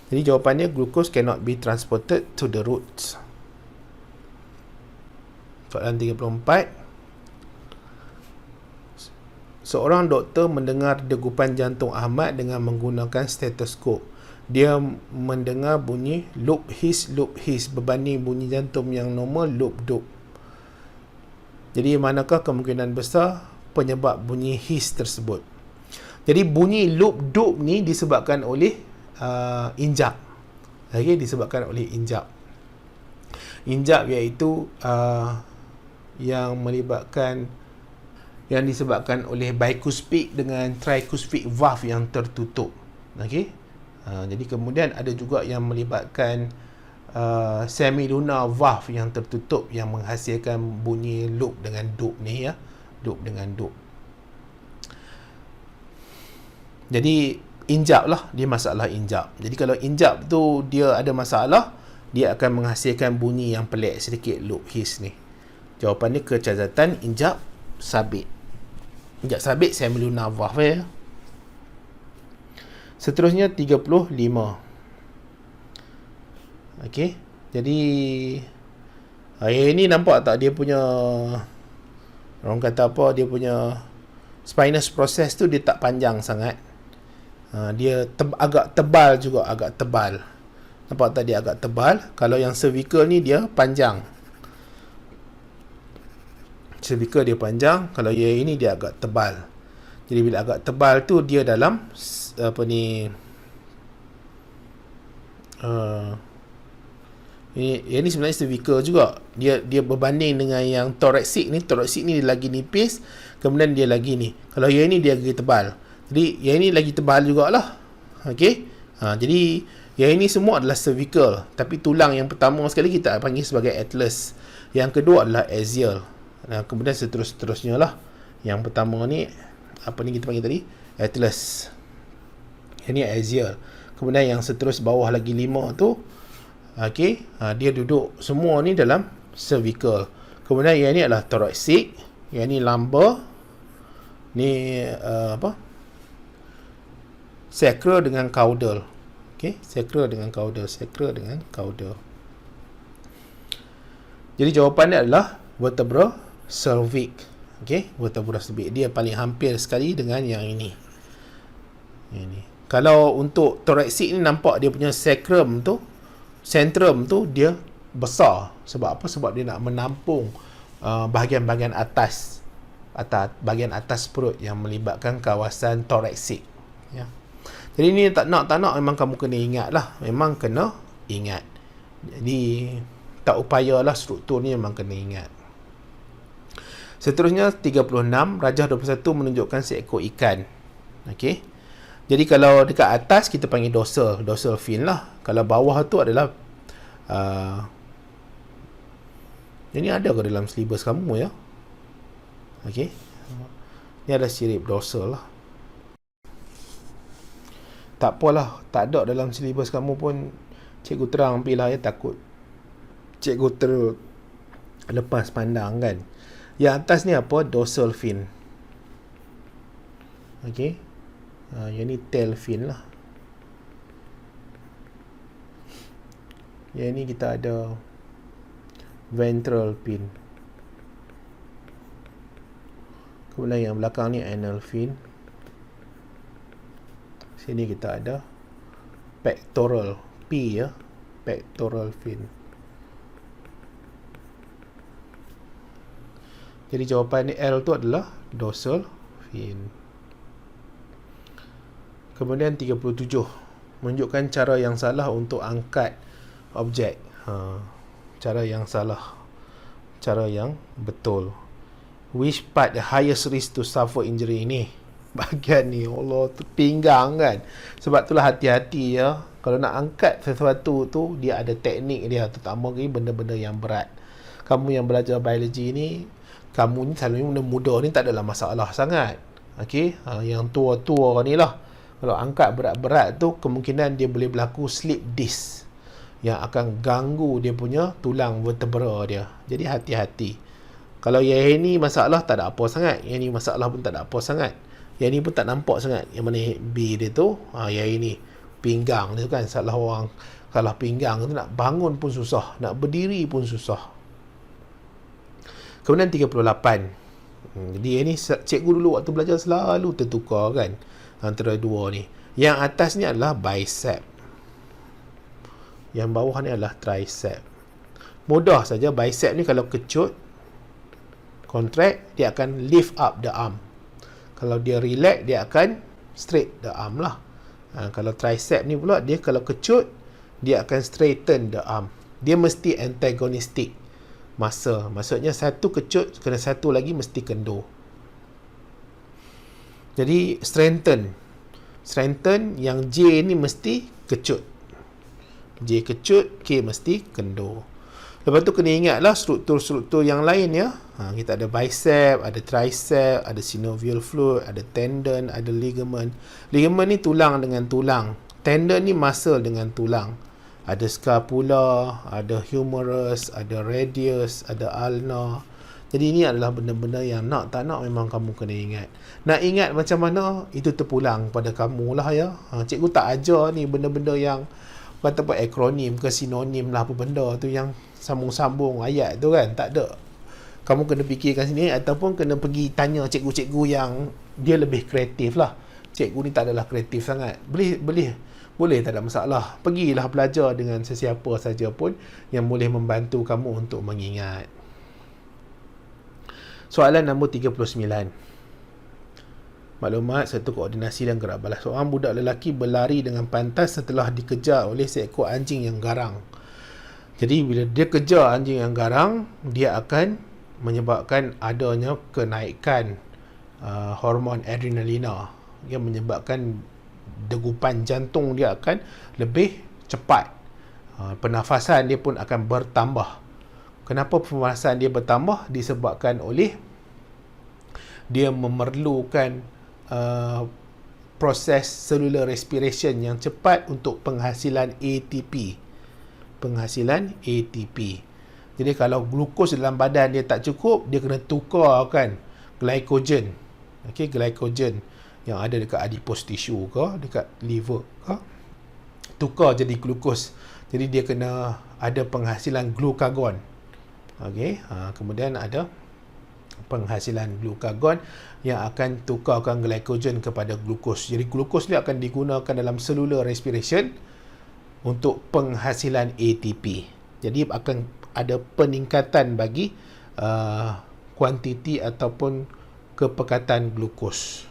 [SPEAKER 1] Jadi jawapannya, glucose cannot be transported to the roots. Soalan 34. Seorang doktor mendengar degupan jantung Ahmad dengan menggunakan stetoskop. Dia mendengar bunyi loop his berbanding bunyi jantung yang normal loop. Jadi manakah kemungkinan besar penyebab bunyi his tersebut? Jadi bunyi loop ni disebabkan oleh injap. Okey, disebabkan oleh injap. Injap iaitu yang disebabkan oleh bicuspid dengan tricuspid valve yang tertutup. Okey. Jadi kemudian ada juga yang melibatkan semilunar valve yang tertutup yang menghasilkan bunyi loop dengan dup ni ya. Loop dengan dup. Jadi injap lah, dia masalah injap. Jadi kalau injap tu dia ada masalah, dia akan menghasilkan bunyi yang pelik sedikit, loop his ni. Jawapannya kecacatan injap sabit. Injap sabit semilunar valve ya. Seterusnya 35. Okey. Jadi ini nampak tak dia punya, orang kata apa, dia punya spinous process tu dia tak panjang sangat. Dia agak tebal juga, agak tebal. Nampak tak dia agak tebal? Kalau yang cervical ni dia panjang. Cervical dia panjang, kalau yang ini dia agak tebal. Jadi bila agak tebal tu dia dalam Yang ni sebenarnya cervical juga. Dia berbanding dengan yang thoracic ni. Thoracic ni dia lagi nipis, kemudian dia lagi ni. Kalau yang ni dia lagi tebal. Jadi yang ni lagi tebal jugalah. Okey. Jadi yang ini semua adalah cervical, tapi tulang yang pertama sekali kita panggil sebagai atlas. Yang kedua adalah axial. Kemudian seterusnya lah. Yang pertama ni apa ni kita panggil tadi? Atlas. Yang ni axial. Kemudian yang seterus bawah lagi 5 tu, okey, dia duduk semua ni dalam cervical. Kemudian yang ni adalah thoracic, yang ni lumbar, ni sacral dengan caudal. Okey, sacral dengan caudal. Jadi jawapannya adalah vertebra cervix. Okey, vertebra cervix dia paling hampir sekali dengan yang ini. Ini. Kalau untuk thoracic ni nampak dia punya centrum tu dia besar. Sebab apa? Sebab dia nak menampung bahagian-bahagian atas bahagian atas perut yang melibatkan kawasan thoracic. Ya. Jadi ni tak nak memang kamu kena ingat lah. Memang kena ingat. Jadi tak upayalah, struktur ni memang kena ingat. Seterusnya 36, rajah 21 menunjukkan seekor ikan. Okey. Jadi kalau dekat atas kita panggil dorsal fin lah. Kalau bawah tu adalah ini ada ke dalam silibus kamu ya? Okey. Ni ada sirip dorsal lah. Tak apalah, tak ada dalam silibus kamu pun cikgu terang ambil lah ya, takut cikgu lepas pandang kan. Yang atas ni apa? Dorsal fin. Okey. Yang ni tail fin lah. Yang ni kita ada ventral fin. Kemudian yang belakang ni anal fin. Sini kita ada pectoral P ya, pectoral fin. Jadi jawapan L tu adalah dorsal fin. Kemudian 37 menunjukkan cara yang salah untuk angkat objek. Cara yang salah, cara yang betul. Which part the highest risk to suffer injury ni? Bahagian ni, Allah tu pinggang kan. Sebab itulah hati-hati ya. Kalau nak angkat sesuatu tu, dia ada teknik dia, terutama lagi benda-benda yang berat. Kamu yang belajar biologi ni, kamu ni selalunya benda muda ni tak adalah masalah sangat. Okey, yang tua-tua ni lah. Kalau angkat berat-berat tu, kemungkinan dia boleh berlaku slip disc yang akan ganggu dia punya tulang vertebra dia. Jadi hati-hati. Kalau yang ni masalah tak ada apa sangat, yang ni masalah pun tak ada apa sangat. Yang ni pun tak nampak sangat. Yang mana B dia tu, yang ini pinggang dia tu kan. Salah orang, kalau pinggang tu nak bangun pun susah, nak berdiri pun susah. Kemudian 38. Jadi yang ni cikgu dulu waktu belajar selalu tertukar kan antara dua ni. Yang atas ni adalah bicep, yang bawah ni adalah tricep. Mudah saja. Bicep ni kalau kecut, contract, dia akan lift up the arm. Kalau dia relax, dia akan straight the arm lah. Kalau tricep ni pula, dia kalau kecut, dia akan straighten the arm. Dia mesti antagonistic masa. Maksudnya satu kecut, kena satu lagi mesti kendur. Jadi strengthen yang J ni mesti kecut. J kecut, K mesti kendur. Lepas tu kena ingatlah struktur-struktur yang lain ya. Kita ada bicep, ada tricep, ada synovial fluid, ada tendon, ada ligament. Ligament ni tulang dengan tulang. Tendon ni muscle dengan tulang. Ada scapula, ada humerus, ada radius, ada ulna. Jadi ini adalah benda-benda yang nak tak nak memang kamu kena ingat. Nak ingat macam mana, itu terpulang pada kamu lah ya. Cikgu tak ajar ni benda-benda yang kata apa akronim ke sinonim lah apa benda tu yang sambung-sambung ayat tu kan. Tak ada. Kamu kena fikirkan sini ataupun kena pergi tanya cikgu-cikgu yang dia lebih kreatif lah. Cikgu ni tak adalah kreatif sangat. Boleh tak ada masalah. Pergilah belajar dengan sesiapa saja pun yang boleh membantu kamu untuk mengingat. Soalan nombor 39. Maklumat satu koordinasi dan gerak balas. Seorang budak lelaki berlari dengan pantas setelah dikejar oleh seekor anjing yang garang. Jadi bila dia kejar anjing yang garang, dia akan menyebabkan adanya kenaikan hormon adrenalina yang menyebabkan degupan jantung dia akan lebih cepat. Pernafasan dia pun akan bertambah. Kenapa pernafasan dia bertambah? Disebabkan oleh dia memerlukan proses cellular respiration yang cepat untuk penghasilan ATP. Jadi kalau glukos dalam badan dia tak cukup, dia kena tukarkan glycogen. Glycogen yang ada dekat adipose tissue ke, dekat liver ke, tukar jadi glukos. Jadi dia kena ada penghasilan glukagon. Kemudian ada penghasilan glukagon yang akan tukarkan glycogen kepada glukos. Jadi glukos ni akan digunakan dalam cellular respiration untuk penghasilan ATP. Jadi akan ada peningkatan bagi kuantiti ataupun kepekatan glukos.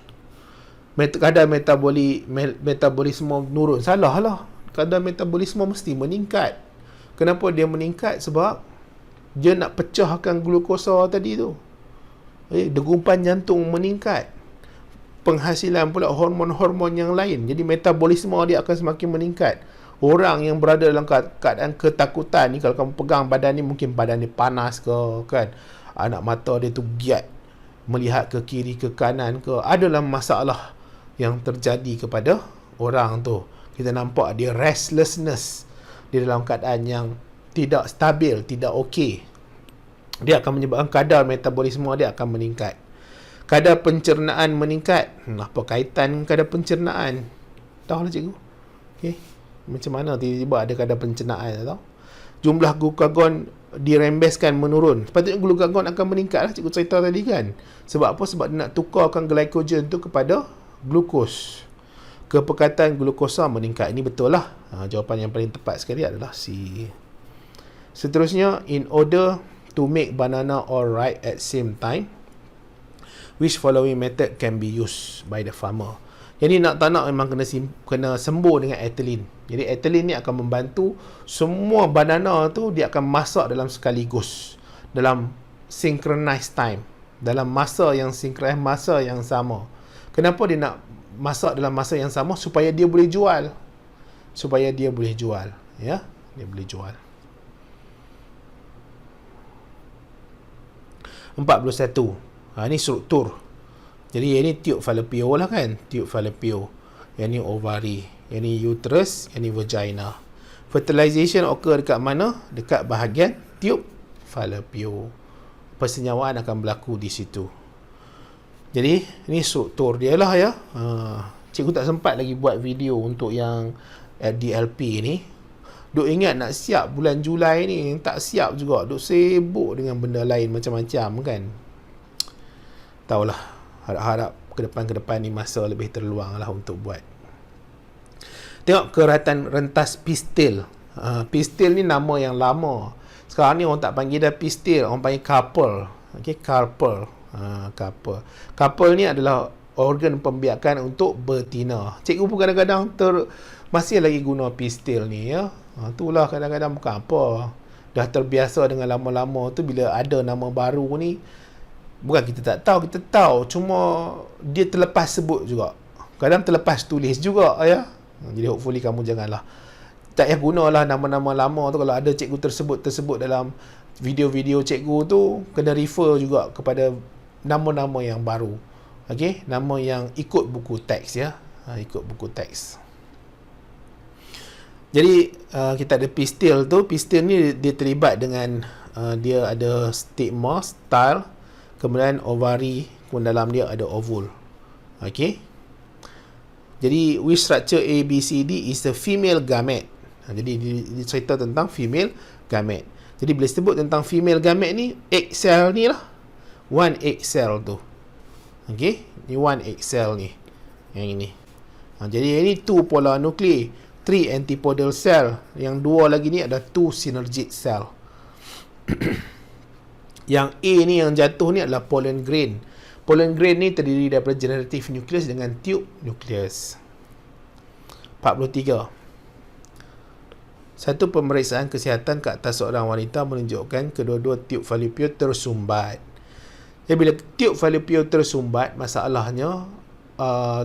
[SPEAKER 1] Kadar metabolisme menurun. Salah lah. Kadar metabolisme mesti meningkat. Kenapa dia meningkat? Sebab dia nak pecahkan glukosa tadi tu. Degupan jantung meningkat. Penghasilan pula hormon-hormon yang lain. Jadi metabolisme dia akan semakin meningkat. Orang yang berada dalam keadaan ketakutan ni, kalau kamu pegang badan ni, mungkin badan dia panas ke, kan? Anak mata dia tu giat, melihat ke kiri ke kanan ke, adalah masalah yang terjadi kepada orang tu. Kita nampak dia restlessness, dia dalam keadaan yang tidak stabil, tidak okey. Dia akan menyebabkan kadar metabolisme dia akan meningkat. Kadar pencernaan meningkat. Apa kaitan kadar pencernaan? Tahu lah cikgu. Macam mana tiba-tiba ada kadar pencernaan, tahu? Jumlah glukagon dirembeskan menurun. Sepatutnya glukagon akan meningkat lah, cikgu cerita tadi kan. Sebab apa? Sebab dia nak tukarkan glycogen tu kepada glukos. Kepekatan glukosa meningkat. Ini betul lah. Jawapan yang paling tepat sekali adalah C. Seterusnya, in order to make banana all ripe at same time, which following method can be used by the farmer? Jadi nak tak nak memang kena sembuh dengan ethylene. Jadi ethylene ni akan membantu semua banana tu, dia akan masak dalam sekaligus, dalam synchronized time, dalam masa yang sinkronis, masa yang sama. Kenapa dia nak masak dalam masa yang sama? Supaya dia boleh jual. Dia boleh jual. Empat 41. Ini struktur. Jadi ini tube fallopian lah kan. Tube fallopian. Yang ni ovari. Yang ni uterus. Yang ni vagina. Fertilization occur dekat mana? Dekat bahagian tube fallopian. Persenyawaan akan berlaku di situ. Jadi ini struktur dia lah ya. Cikgu tak sempat lagi buat video untuk yang DLP ni. Duk ingat nak siap bulan Julai ni, tak siap juga. Duk sibuk dengan benda lain macam-macam kan. Tahulah. Harap-harap ke depan ni masa lebih terluang lah untuk buat. Tengok keratan rentas pistil. Pistil ni nama yang lama. Sekarang ni orang tak panggil dah pistil, orang panggil carpel. Carpel. Carpel ni adalah organ pembiakan untuk betina. Cikgu pun kadang-kadang masih lagi guna pistil ni ya. Itulah kadang-kadang bukan apa. Dah terbiasa dengan lama-lama tu, bila ada nama baru ni, bukan kita tak tahu, kita tahu. Cuma dia terlepas sebut juga. Kadang terlepas tulis juga ya. Jadi hopefully kamu janganlah, tak payah gunalah nama-nama lama tu. Kalau ada cikgu tersebut dalam video-video cikgu tu, kena refer juga kepada nama-nama yang baru. Nama yang ikut buku teks ya. Ikut buku teks. Jadi kita ada pistil tu. Pistil ni dia terlibat dengan dia ada stigma, style, kemudian ovari, kemudian dalam dia ada ovule. Jadi which structure A, B, C, D is a female gamete. Jadi dia cerita tentang female gamete. Jadi bila sebut tentang female gamete ni, egg cell ni lah, one egg cell tu. Ni one egg cell ni, yang ini. Jadi ini 2 polar nuclei, 3 antipodal cell. Yang 2 lagi ni ada 2 synergid cell. Yang A ni yang jatuh ni adalah pollen grain. Pollen grain ni terdiri daripada generative nucleus dengan tube nucleus. 43. Satu pemeriksaan kesihatan ke atas seorang wanita menunjukkan kedua-dua tiub falopio tersumbat. Jadi bila tiub falopio tersumbat, masalahnya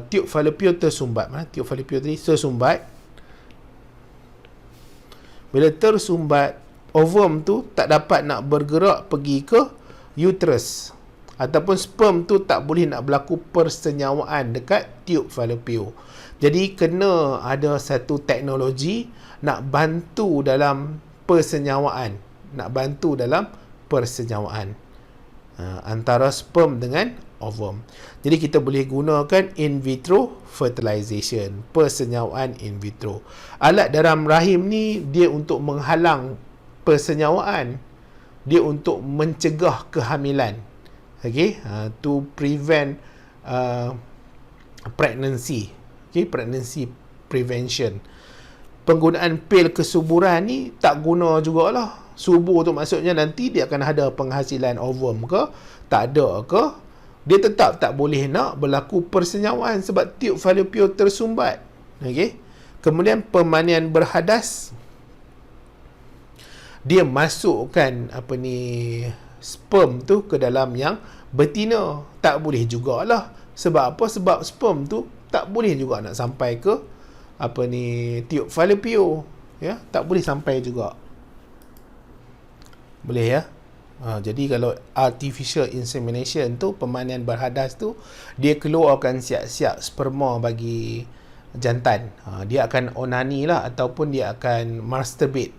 [SPEAKER 1] tiub falopio tersumbat. Tiub falopio tadi tersumbat. Bila tersumbat, ovum tu tak dapat nak bergerak pergi ke uterus, ataupun sperm tu tak boleh nak berlaku persenyawaan dekat tiub falopio. Jadi kena ada satu teknologi nak bantu dalam persenyawaan, antara sperm dengan ovum. Jadi kita boleh gunakan in vitro fertilization, persenyawaan in vitro. Alat dalam rahim ni dia untuk menghalang persenyawaan, dia untuk mencegah kehamilan. Okay, to prevent pregnancy. Okay, pregnancy prevention. Penggunaan pil kesuburan ni tak guna jugalah. Subur tu maksudnya nanti dia akan ada penghasilan ovum ke, tak ada ke, dia tetap tak boleh nak berlaku persenyawaan sebab tiub falopio tersumbat. Okay. Kemudian pemandian berhadas, dia masukkan sperm tu ke dalam yang betina. Tak boleh jugalah. Sebab apa? Sebab sperm tu tak boleh juga nak sampai ke tiub falopio, ya, tak boleh sampai juga. Boleh ya. Jadi kalau artificial insemination tu, pemandian berhadas tu, dia keluarkan siap-siap sperma bagi jantan. Dia akan onani lah, ataupun dia akan masturbate.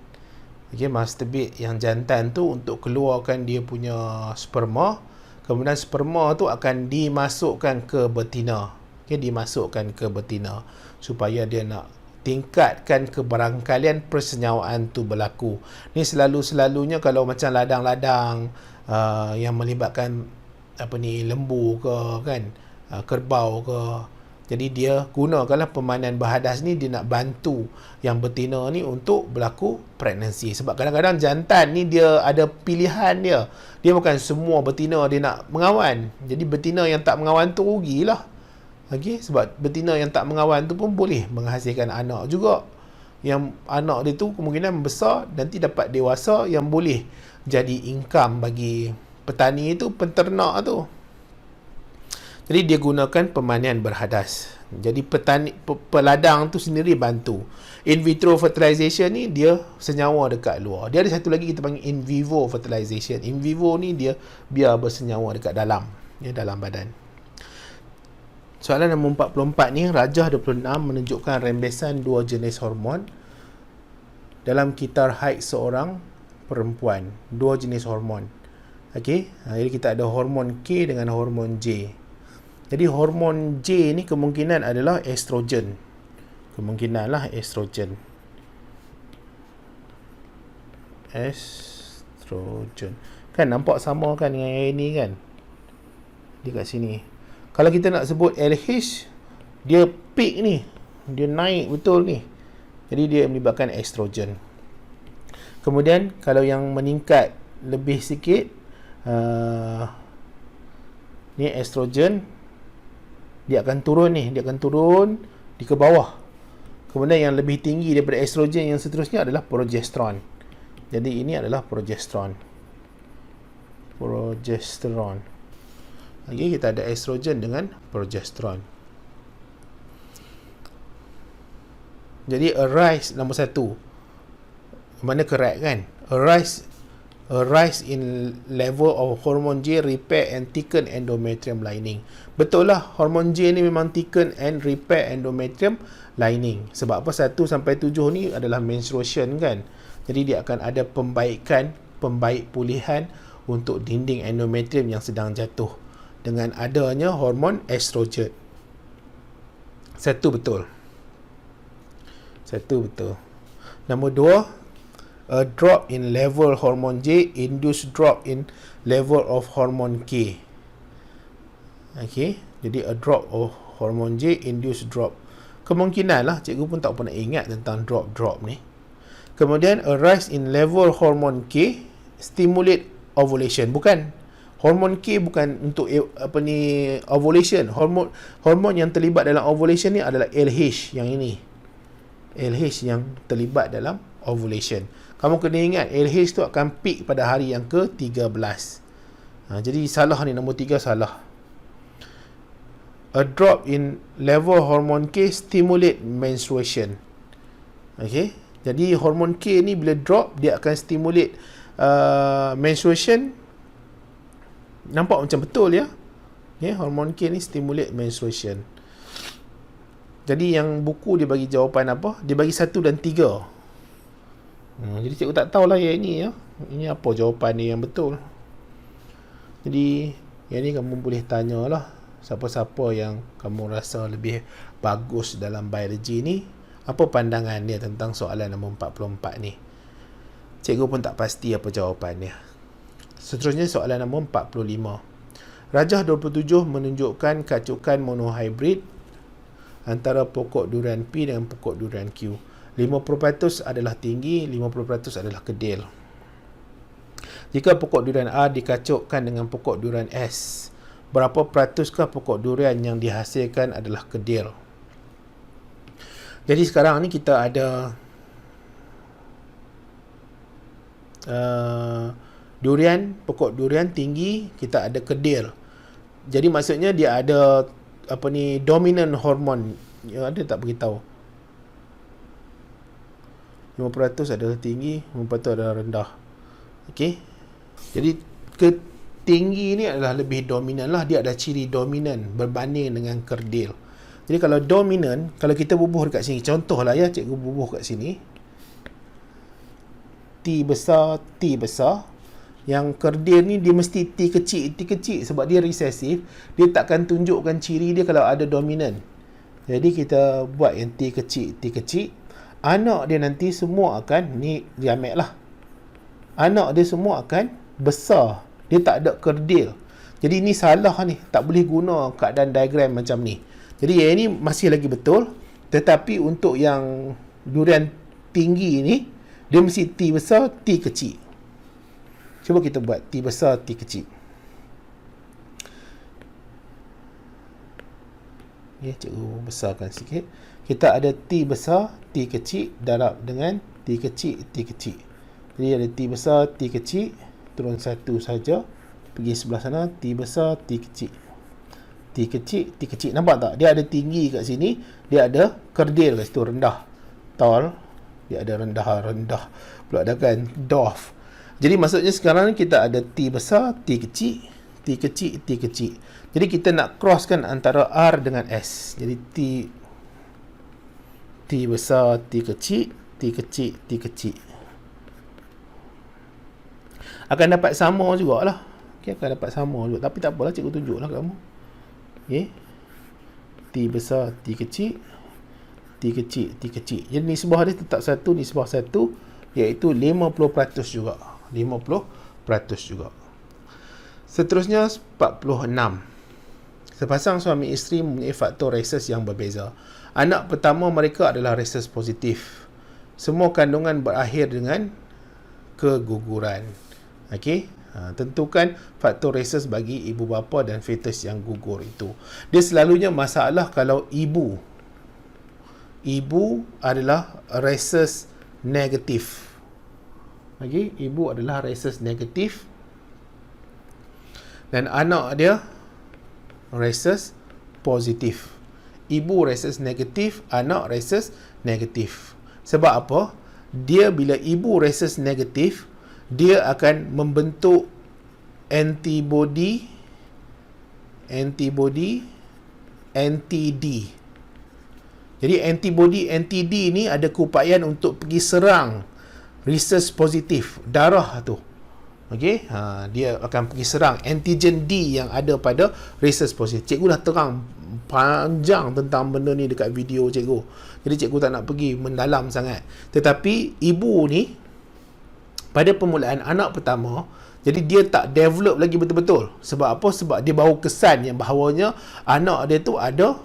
[SPEAKER 1] Okay, masturbate yang jantan tu untuk keluarkan dia punya sperma. Kemudian sperma tu akan dimasukkan ke betina. Okay, dimasukkan ke betina supaya dia nak tingkatkan kebarangkalian persenyawaan tu berlaku. Ni selalunya kalau macam ladang-ladang yang melibatkan lembu ke kan, kerbau ke. Jadi dia gunakanlah pemandian berhadas ni, dia nak bantu yang betina ni untuk berlaku pregnancy. Sebab kadang-kadang jantan ni dia ada pilihan dia. Dia bukan semua betina dia nak mengawan. Jadi betina yang tak mengawan tu rugilah. Okay, sebab betina yang tak mengawan tu pun boleh menghasilkan anak juga. Yang anak dia tu kemungkinan besar, nanti dapat dewasa yang boleh jadi income bagi petani tu, penternak tu. Jadi dia gunakan pemandian berhadas. Jadi peladang tu sendiri bantu. In vitro fertilization ni dia senyawa dekat luar. Dia ada satu lagi kita panggil in vivo fertilization. In vivo ni dia biar bersenyawa dekat dalam, dalam badan. Soalan nombor 44 ni, Rajah 26 menunjukkan rembesan dua jenis hormon dalam kitar haid seorang perempuan. Dua jenis hormon. Okey, jadi kita ada hormon K dengan hormon J. Jadi hormon J ni kemungkinan adalah estrogen. Estrogen. Kan nampak sama kan dengan yang ini kan? Di kat sini. Kalau kita nak sebut LH, dia peak ni, dia naik betul ni. Jadi dia melibatkan estrogen. Kemudian kalau yang meningkat lebih sikit, ni estrogen, dia akan turun di ke bawah. Kemudian yang lebih tinggi daripada estrogen yang seterusnya adalah progesteron. Jadi ini adalah progesteron. Okay, kita ada estrogen dengan progesteron. Jadi arise nombor 1. Mana correct kan? Arise in level of hormone J repair and thicken endometrium lining. Betul lah, hormon J ni memang thicken and repair endometrium lining. Sebab apa? 1 sampai 7 ni adalah menstruation kan. Jadi dia akan ada pembaik pulihan untuk dinding endometrium yang sedang jatuh dengan adanya hormon estrogen. Satu betul. Nombor 2, a drop in level hormone J induce drop in level of hormone K. Okay, jadi a drop of hormone J induce drop. Kemungkinan lah, cikgu pun tak pernah ingat tentang drop ni. Kemudian a rise in level hormone K stimulate ovulation. Bukan. Hormon K bukan untuk ovulation. Hormon yang terlibat dalam ovulation ni adalah LH yang ini. LH yang terlibat dalam ovulation. Kamu kena ingat LH tu akan peak pada hari yang ke-13. Jadi salah ni, nombor 3 salah. A drop in level hormone K stimulate menstruation. Okay, jadi hormon K ni bila drop, dia akan stimulate menstruation. Nampak macam betul ya. Okay, hormon K ni stimulate menstruation. Jadi yang buku dia bagi jawapan apa? Dia bagi 1 dan 3. Jadi cikgu tak tahulah yang ini ya. Ini apa jawapan ni yang betul. Jadi yang ni kamu boleh tanyalah siapa-siapa yang kamu rasa lebih bagus dalam biologi ni, apa pandangan dia tentang soalan nombor 44 ni. Cikgu pun tak pasti apa jawapannya. Seterusnya soalan nombor 45. Rajah 27 menunjukkan kacukan monohybrid antara pokok durian P dengan pokok durian Q. 50% adalah tinggi, 50% adalah kedil. Jika pokok durian A dikacukkan dengan pokok durian S, berapa peratuskah pokok durian yang dihasilkan adalah kedil? Jadi sekarang ni kita ada durian, pokok durian tinggi, kita ada kedil. Jadi maksudnya dia ada dominant hormon. Ya, ada tak beritahu? 5% adalah tinggi, 5% adalah rendah. Okey. Jadi tinggi ni adalah lebih dominan lah. Dia ada ciri dominan berbanding dengan kerdil. Jadi kalau dominan, kalau kita bubuh dekat sini, contohlah ya, cikgu bubuh kat sini, T besar, yang kerdil ni dia mesti T kecil sebab dia resesif. Dia takkan tunjukkan ciri dia kalau ada dominan. Jadi kita buat yang T kecil, anak dia nanti semua akan, ni dia ambil lah, anak dia semua akan besar. Dia tak ada kerdil. Jadi ni salah ni, tak boleh guna keadaan diagram macam ni. Jadi yang ini masih lagi betul, tetapi untuk yang durian tinggi ni, dia mesti T besar, T kecil. Cuba kita buat T besar, T kecil. Ya, cikgu besarkan sikit. Kita ada T besar, T kecil darab dengan T kecil, T kecil. Jadi ada T besar, T kecil, turun satu saja, pergi sebelah sana, T besar, T kecil. T kecil, T kecil. Nampak tak? Dia ada tinggi kat sini, dia ada kerdil kat situ, rendah. Tall, dia ada rendah pula ada kan, dwarf. Jadi maksudnya sekarang ni kita ada T besar, T kecil, T kecil, T kecil. Jadi kita nak crosskan antara R dengan S. Jadi T besar, T kecil, T kecil, T kecil. Akan dapat sama jugalah. Okay, akan dapat sama juga. Tapi tak apalah, cikgu tunjuklah kamu. Okay. T besar, T kecil, T kecil, T kecil. Jadi nisbah dia tetap satu, nisbah satu, iaitu 50% juga. 50% juga. Seterusnya 46. Sepasang suami isteri mempunyai faktor reses yang berbeza. Anak pertama mereka adalah reses positif. Semua kandungan berakhir dengan keguguran. Okey, tentukan faktor reses bagi ibu bapa dan fetus yang gugur itu. Dia selalunya masalah kalau ibu adalah reses negatif. Okey, ibu adalah reses negatif dan anak dia reses positif. Ibu reses negatif, anak reses negatif. Sebab apa? Dia bila ibu reses negatif, dia akan membentuk antibody anti-D. Jadi antibody anti-D ni ada keupayaan untuk pergi serang reses positif darah tu. Okey, dia akan pergi serang antigen D yang ada pada reses positif. Cikgu dah terang panjang tentang benda ni dekat video cikgu. Jadi cikgu tak nak pergi mendalam sangat. Tetapi ibu ni pada permulaan anak pertama, jadi dia tak develop lagi betul-betul. Sebab apa? Sebab dia baru kesan yang bahawanya anak dia tu ada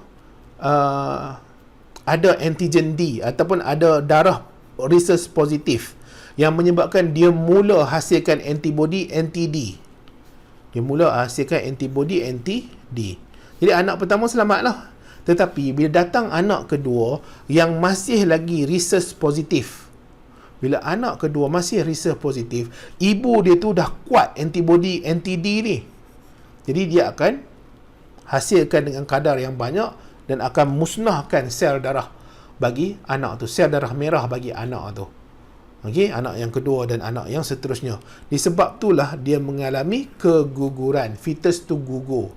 [SPEAKER 1] antigen D ataupun ada darah reses positif yang menyebabkan dia mula hasilkan antibody anti-D. Dia mula hasilkan antibody anti-D. Jadi anak pertama selamatlah. Tetapi bila datang anak kedua yang masih lagi reses positif, Bila anak kedua masih reserve positif, ibu dia tu dah kuat antibody NTD ni. Jadi dia akan hasilkan dengan kadar yang banyak dan akan musnahkan sel darah bagi anak tu, sel darah merah bagi anak tu. Okey, anak yang kedua dan anak yang seterusnya. Disebab itulah dia mengalami keguguran, fetus tu gugur.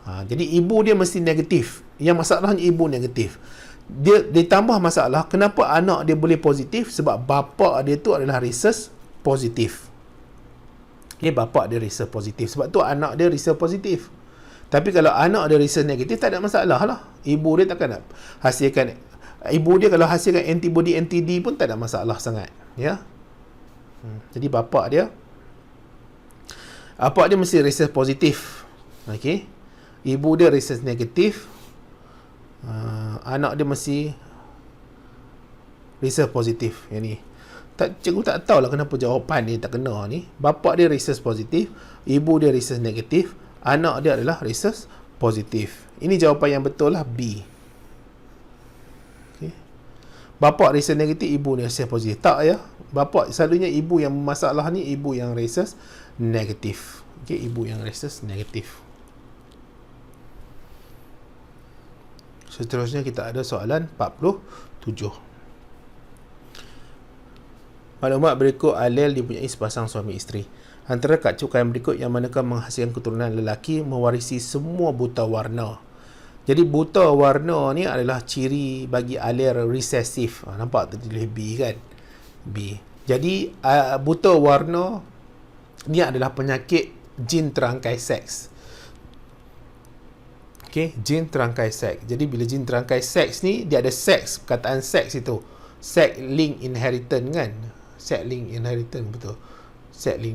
[SPEAKER 1] Jadi ibu dia mesti negatif. Yang masalahnya ibu negatif. Dia ditambah masalah kenapa anak dia boleh positif, sebab bapa dia tu adalah rhesus positif. Okay, bapa dia rhesus positif, sebab tu anak dia rhesus positif. Tapi kalau anak dia rhesus negatif, tak ada masalah lah. Ibu dia takkan nak hasilkan, ibu dia kalau hasilkan antibody NTD pun tak ada masalah sangat, ya. Jadi bapa dia mesti rhesus positif. Okey, ibu dia rhesus negatif. Anak dia mesti rhesus positif. Yang ni cikgu tak tahulah kenapa jawapan ni tak kena ni. Bapa dia rhesus positif, ibu dia rhesus negatif, anak dia adalah rhesus positif. Ini jawapan yang betul lah, B. Okay. Bapa rhesus negatif, ibu ni rhesus positif. Tak ya, bapa selalunya ibu yang masalah ni, ibu yang rhesus negatif. Okay, ibu yang rhesus negatif. Seterusnya kita ada soalan 47. Maklumat berikut alel dipunyai sepasang suami isteri. Antara kacukkan berikut yang manakah menghasilkan keturunan lelaki mewarisi semua buta warna. Jadi buta warna ni adalah ciri bagi alel resesif. Nampak tertulis B kan? B. Jadi buta warna ni adalah penyakit jin terangkai seks. Okay, jin terangkai seks. Jadi bila jin terangkai seks ni, dia ada seks, perkataan seks itu. Sex link inheritance kan? Sex link inheritance, betul. Sex link,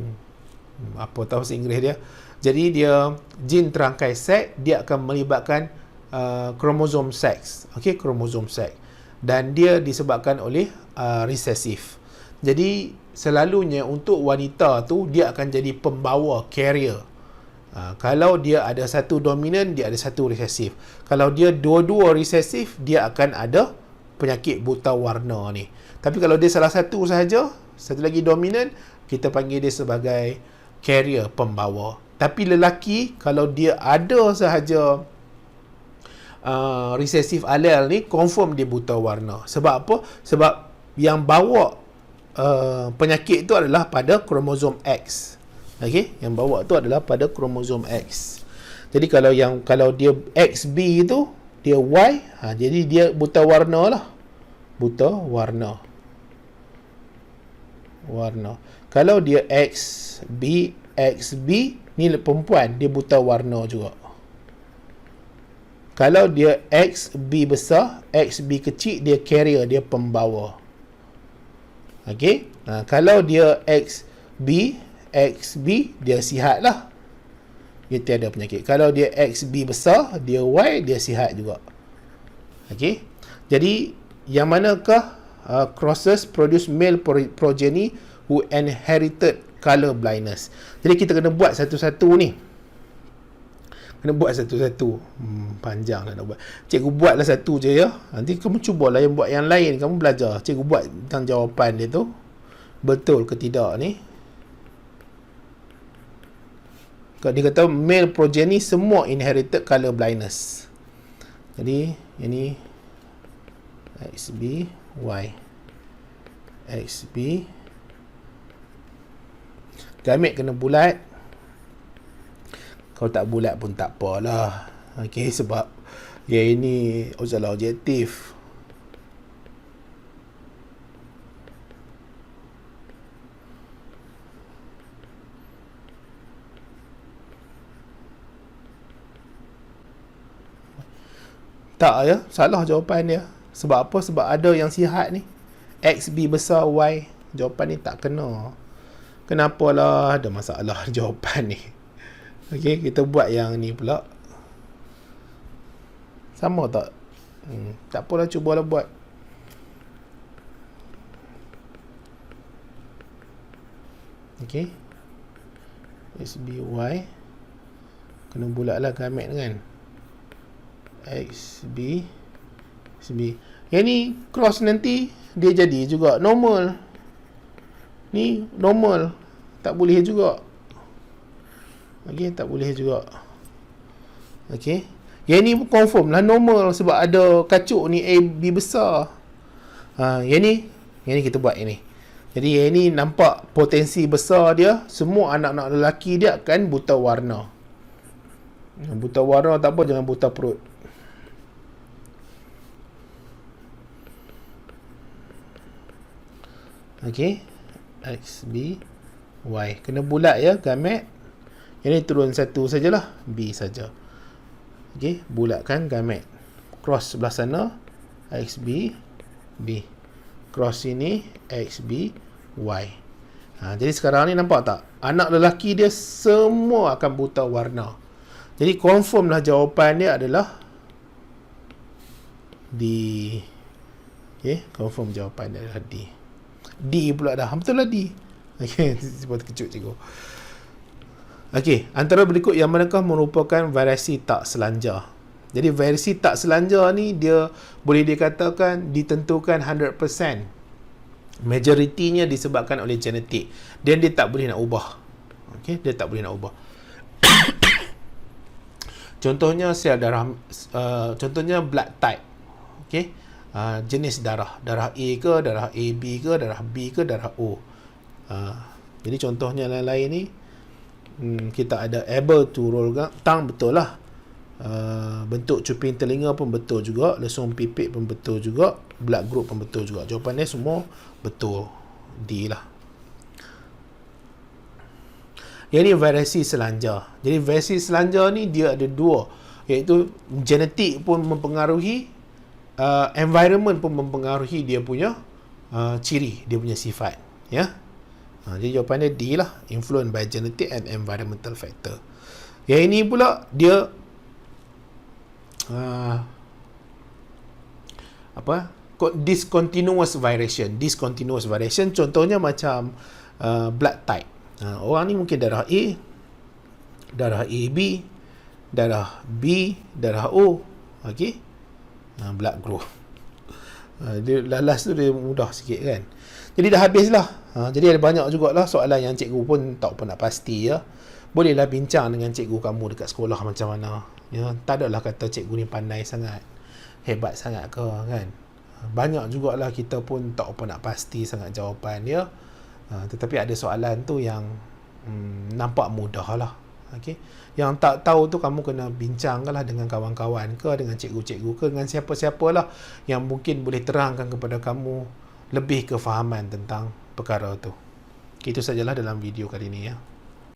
[SPEAKER 1] apa tahu bahasa Inggeris dia. Jadi dia, jin terangkai seks, dia akan melibatkan kromosom seks. Okay, kromosom seks. Dan dia disebabkan oleh resesif. Jadi selalunya untuk wanita tu, dia akan jadi pembawa, carrier. Kalau dia ada satu dominan, dia ada satu resesif. Kalau dia dua-dua resesif, dia akan ada penyakit buta warna ni. Tapi kalau dia salah satu sahaja, satu lagi dominan, kita panggil dia sebagai carrier, pembawa. Tapi lelaki, kalau dia ada sahaja resesif alel ni, confirm dia buta warna. Sebab apa? Sebab yang bawa penyakit itu adalah pada kromosom X. Okey, yang bawa tu adalah pada kromosom X. Jadi kalau dia XB tu, dia Y, jadi dia buta warna lah. Buta warna. Kalau dia XB ni perempuan, dia buta warna juga. Kalau dia XB besar, XB kecil, dia carrier, dia pembawa. Okey. Kalau dia XB, dia sihat lah. Dia tiada penyakit. Kalau dia XB besar, dia Y, dia sihat juga. Okey. Jadi, yang manakah crosses produce male progeny who inherited color blindness. Jadi, kita kena buat satu-satu ni. Panjang lah nak buat. Cikgu buatlah satu je ya. Nanti kamu cubalah yang buat yang lain. Kamu belajar. Cikgu buat tentang jawapan dia tu. Betul ke tidak ni. Dia kata male progeny semua inherited color blindness. Jadi ini XB Y XB, gamet kena bulat. Kalau tak bulat pun tak apalah. Okey, sebab yang ini adalah objektif. Tak ya, salah jawapan dia. Sebab apa? Sebab ada yang sihat ni. XB besar Y. Jawapan ni tak kena. Kenapalah ada masalah jawapan ni. Okey, kita buat yang ni pula. Sama tak? Tak apalah, cubalah buat. Okey. SBY. Kena bulat lah gamet kan. XB. Yang ni cross nanti dia jadi juga normal. Ni normal. Tak boleh juga. Okey, tak boleh juga. Okey. Yang ni confirm lah normal sebab ada kacuk ni A, B besar. Yang ni kita buat ini. Jadi yang ni nampak potensi besar dia. Semua anak-anak lelaki dia akan buta warna. Buta warna tak apa, jangan buta perut. Okey. X, B, Y. Kena bulat ya gamet. Yang ni turun satu sajalah. B saja. Okey, bulatkan gamet. Cross sebelah sana. X, B, B. Cross sini. X, B, Y. Jadi sekarang ni nampak tak? Anak lelaki dia semua akan buta warna. Jadi confirm lah jawapan dia adalah D. Okey, confirm jawapan dia adalah D. D pula dah. Betul lah D. Okey, sebab terkejut cikgu. Okey, antara berikut yang manakah merupakan variasi tak selanjar? Jadi variasi tak selanjar ni dia boleh dikatakan ditentukan 100%. Majoritinya disebabkan oleh genetik. Dan dia tak boleh nak ubah. Okey, dia tak boleh nak ubah. Contohnya sel darah, contohnya blood type. Okey, jenis darah. Darah A ke, darah AB ke, darah B ke, darah O. Jadi contohnya lain-lain ni, kita ada able to roll tongue, betul lah. Bentuk cuping telinga pun betul juga. Lesung pipit pun betul juga. Blood group pun betul juga. Jawapannya semua betul. D lah. Yang ni variasi selanjar. Jadi variasi selanjar ni dia ada dua, iaitu genetik pun mempengaruhi, environment pun mempengaruhi dia punya ciri, dia punya sifat, ya. Jadi jawapannya D lah, influenced by genetic and environmental factor. Yang ini pula dia discontinuous variation. Discontinuous variation contohnya macam blood type. Orang ni mungkin darah A, darah AB, darah B, darah O. Okey. Blood group. Dia last tu dia mudah sikit kan. Jadi dah habislah. Jadi ada banyak jugalah soalan yang cikgu pun tak pernah pasti ya. Bolehlah bincang dengan cikgu kamu dekat sekolah macam mana. Ya, tak adalah kata cikgu ni pandai sangat, hebat sangat ke kan. Banyak jugalah kita pun tak pernah pasti sangat jawapan dia. Tetapi ada soalan tu yang nampak mudah lah. Okay? Yang tak tahu tu kamu kena bincanglah dengan kawan-kawan ke, dengan cikgu-cikgu ke, dengan siapa-siapalah yang mungkin boleh terangkan kepada kamu lebih kefahaman tentang perkara tu. Itu sajalah dalam video kali ini ya.